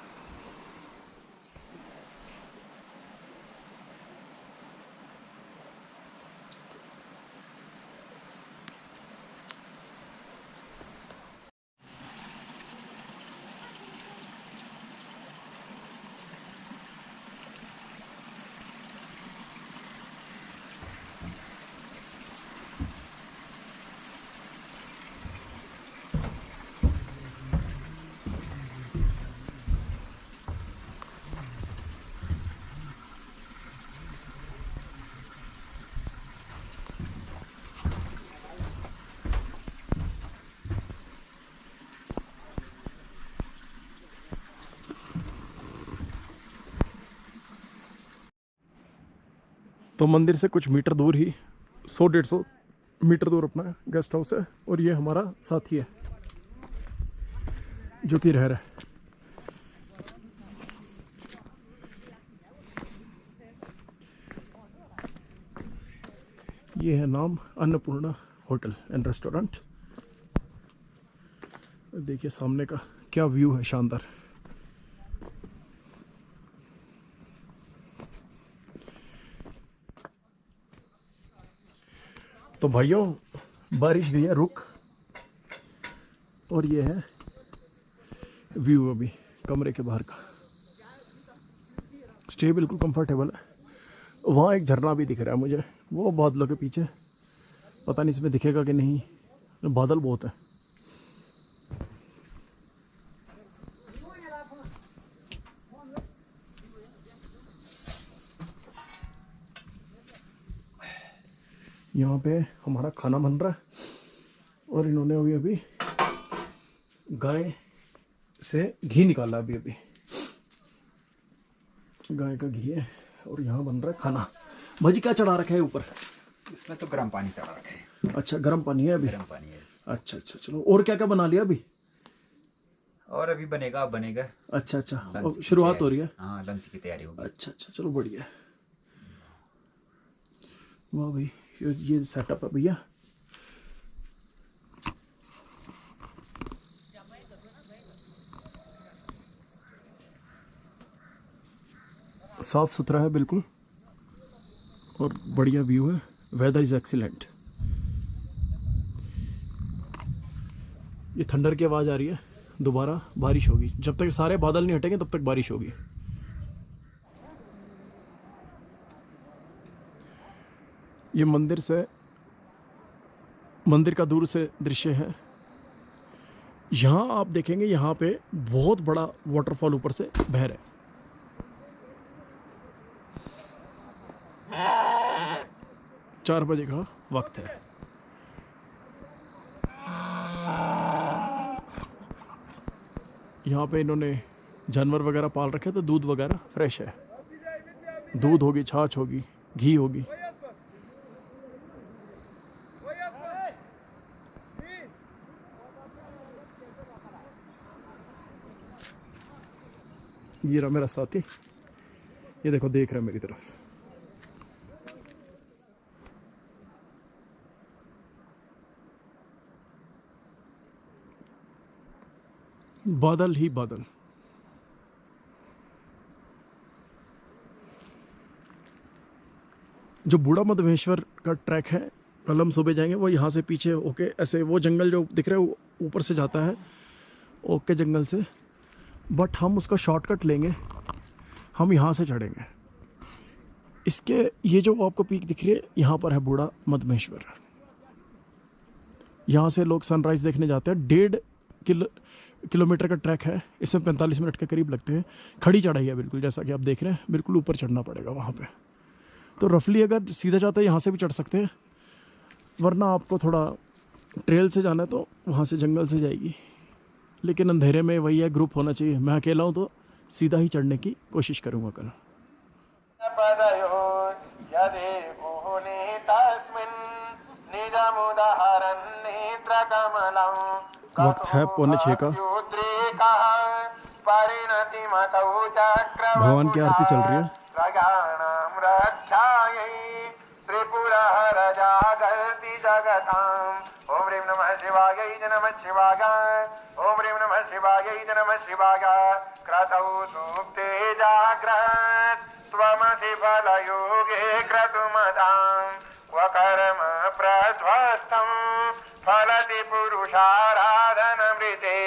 तो मंदिर से कुछ मीटर दूर ही 100-150 मीटर दूर अपना गेस्ट हाउस है और ये हमारा साथी है जो कि रह रहा है। ये है नाम अन्नपूर्णा होटल एंड रेस्टोरेंट। देखिए सामने का क्या व्यू है, शानदार। तो भाइयों बारिश गई है रुक, और ये है व्यू अभी कमरे के बाहर का। स्टे बिल्कुल कंफर्टेबल है। वहाँ एक झरना भी दिख रहा है मुझे, वो बादलों के पीछे, पता नहीं इसमें दिखेगा कि नहीं, बादल बहुत है। यहाँ पे हमारा खाना बन रहा है और इन्होंने अभी अभी गाय से घी निकाला। अभी गाय का घी है और यहाँ बन रहा है खाना। भाजी क्या चढ़ा रखा है ऊपर? इसमें तो गर्म पानी चढ़ा रखा है। अच्छा, गर्म पानी है अभी? गर्म पानी है। अच्छा अच्छा, चलो। और क्या क्या बना लिया अभी? और अभी बनेगा, अब बनेगा। अच्छा अच्छा, शुरुआत हो रही है। हाँ, लंच की तैयारी होगी। अच्छा अच्छा, चलो बढ़िया। वाह भाई, ये सेटअप है भैया। साफ सुथरा है बिल्कुल और बढ़िया व्यू है। Weather is excellent. ये थंडर की आवाज़ आ रही है। दोबारा बारिश होगी। जब तक सारे बादल नहीं हटेंगे तब तक बारिश होगी। ये मंदिर का दूर से दृश्य है। यहाँ आप देखेंगे, यहाँ पे बहुत बड़ा वाटरफॉल ऊपर से बह रहा है। 4 बजे का वक्त है। यहाँ पे इन्होंने जानवर वगैरह पाल रखे, तो दूध वगैरह फ्रेश है। दूध होगी, छाछ होगी, घी होगी। ये रहा मेरा साथी, ये देखो देख रहा है मेरी तरफ। बादल ही बादल। जो बूढ़ा मधमेश्वर का ट्रैक है, कल हम सुबह जाएंगे। वो यहाँ से पीछे ओके ऐसे वो जंगल जो दिख रहा है वो ऊपर से जाता है ओके जंगल से, बट हम उसका शॉर्टकट लेंगे। हम यहाँ से चढ़ेंगे। इसके ये जो आपको पीक दिख रही है, यहाँ पर है बूढ़ा मधमेश्वर। यहाँ से लोग सनराइज़ देखने जाते हैं। 1.5 किलोमीटर का ट्रैक है। इसमें 45 मिनट के करीब लगते हैं। खड़ी चढ़ाई है बिल्कुल, जैसा कि आप देख रहे हैं। बिल्कुल ऊपर चढ़ना पड़ेगा वहाँ पे। तो रफली अगर सीधा जाते हैं यहाँ से भी चढ़ सकते हैं, वरना आपको थोड़ा ट्रेल से जाना है तो वहाँ से जंगल से जाएगी। लेकिन अंधेरे में वही है, ग्रुप होना चाहिए। मैं अकेला हूँ तो सीधा ही चढ़ने की कोशिश करूँगा कल। वक्त है 5:45 का। भगवान की आरती चल रही है। ओम ह्रीं नमः शिवाय नमः शिवाय। ओम ह्रीं नमः शिवाय नमः शिवाय। क्रतौ सूक्ते जाग्रत् त्वमसि फलयोगे क्रतुमतां क्व कर्म प्रध्वस्तं फलति पुरुषाराधनमृते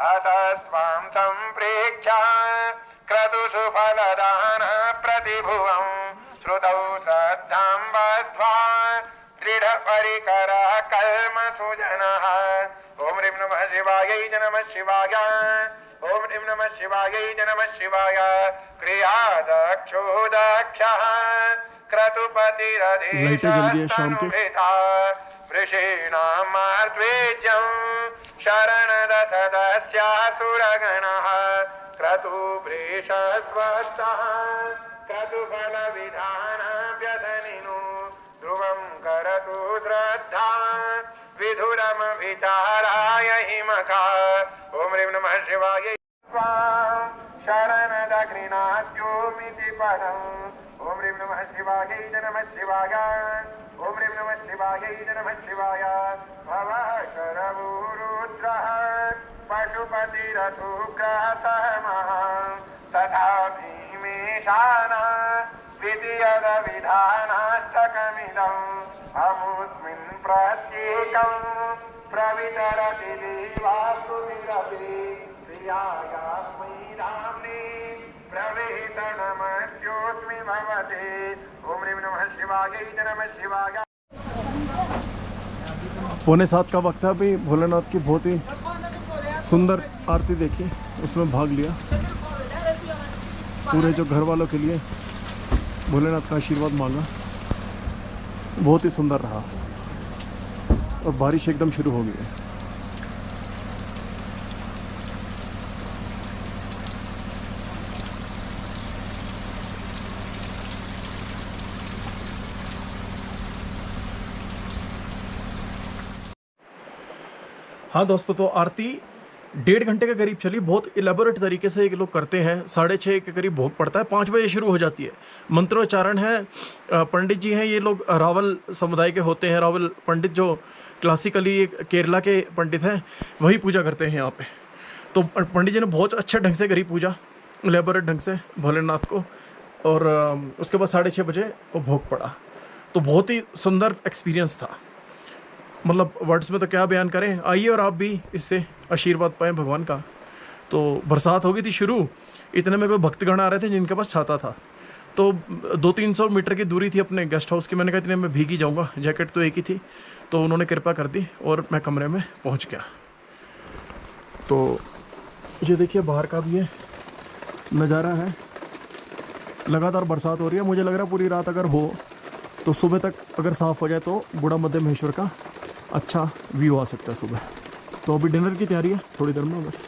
अतस्त्वां सम्प्रेक्ष्य क्रतुषु फलदान प्रतिभुवं श्रुतौ श्रद्धां बद्ध्वा दृढ़ परिकरः कर्म सुजनः। ओम ह्रीं नमः शिवाय नमः शिवाय। ओम ह्रीं नमः शिवाय नमः शिवाय। क्रिया दक्षो दक्षः क्रतुपतिरधीशस्तंभिता वृषीणामार्द्वेज्यं शरणदशदस्यासुरगणः क्रतुवृषस्वस्तः क्रतुफलविधानव्यसनिनो ध्रुवं करतु श्रद्धा विधुरमभिचाराय हिमका। ओम ह्रीं नमः शिवाय शरणदग्निनाद्योमिति पदम्। ओम ह्रीं नमः शिवाय नमः शिवाय। ओम ह्रीं नमः शिवाय नमः शिवाय। भवः शरवो पशुपतिरथुग्रहतः महान् तथा भीमेशानः द्वितीयविधानाष्टकमिदम् अमुस्मिन् प्रत्येकं प्रवितरति देवासुभिरपि प्रियायास्मै धाम्ने प्रविहितनमस्योऽस्मि भवते। ओम ह्रीं नमः शिवाय नमः शिवाय। 6:45 का वक्त है। अभी भोलेनाथ की बहुत ही सुंदर आरती देखी, उसमें भाग लिया। पूरे जो घर वालों के लिए भोलेनाथ का आशीर्वाद मांगा। बहुत ही सुंदर रहा और बारिश एकदम शुरू हो गई है। हाँ दोस्तों, तो आरती 1.5 घंटे के करीब चली। बहुत इलेबोरेट तरीके से ये लोग करते हैं। 6:30 के करीब भोग पड़ता है, 5 बजे शुरू हो जाती है। मंत्रोच्चारण है, पंडित जी हैं, ये लोग रावल समुदाय के होते हैं। रावल पंडित जो क्लासिकली केरला के पंडित हैं, वही पूजा करते हैं यहाँ पे। तो पंडित जी ने बहुत अच्छे ढंग से करी पूजा, इलेबोरेट ढंग से भोलेनाथ को। और उसके बाद 6:30 बजे वो भोग पड़ा। तो बहुत ही सुंदर एक्सपीरियंस था, मतलब वर्ड्स में तो क्या बयान करें। आइए और आप भी इससे आशीर्वाद पाएँ भगवान का। तो बरसात हो गई थी शुरू, इतने में कोई भक्तगण आ रहे थे जिनके पास छाता था। तो 200-300 मीटर की दूरी थी अपने गेस्ट हाउस की। मैंने कहा इतने में भीग ही जाऊँगा, जैकेट तो एक ही थी। तो उन्होंने कृपा कर दी और मैं कमरे में पहुँच गया। तो ये देखिए बाहर का भी ये नज़ारा है। लगातार बरसात हो रही है। मुझे लग रहा है पूरी रात अगर हो तो सुबह तक अगर साफ़ हो जाए तो बूढ़ा मध्य महेश्वर का अच्छा व्यू आ सकता है सुबह। तो अभी डिनर की तैयारी है, थोड़ी देर में बस।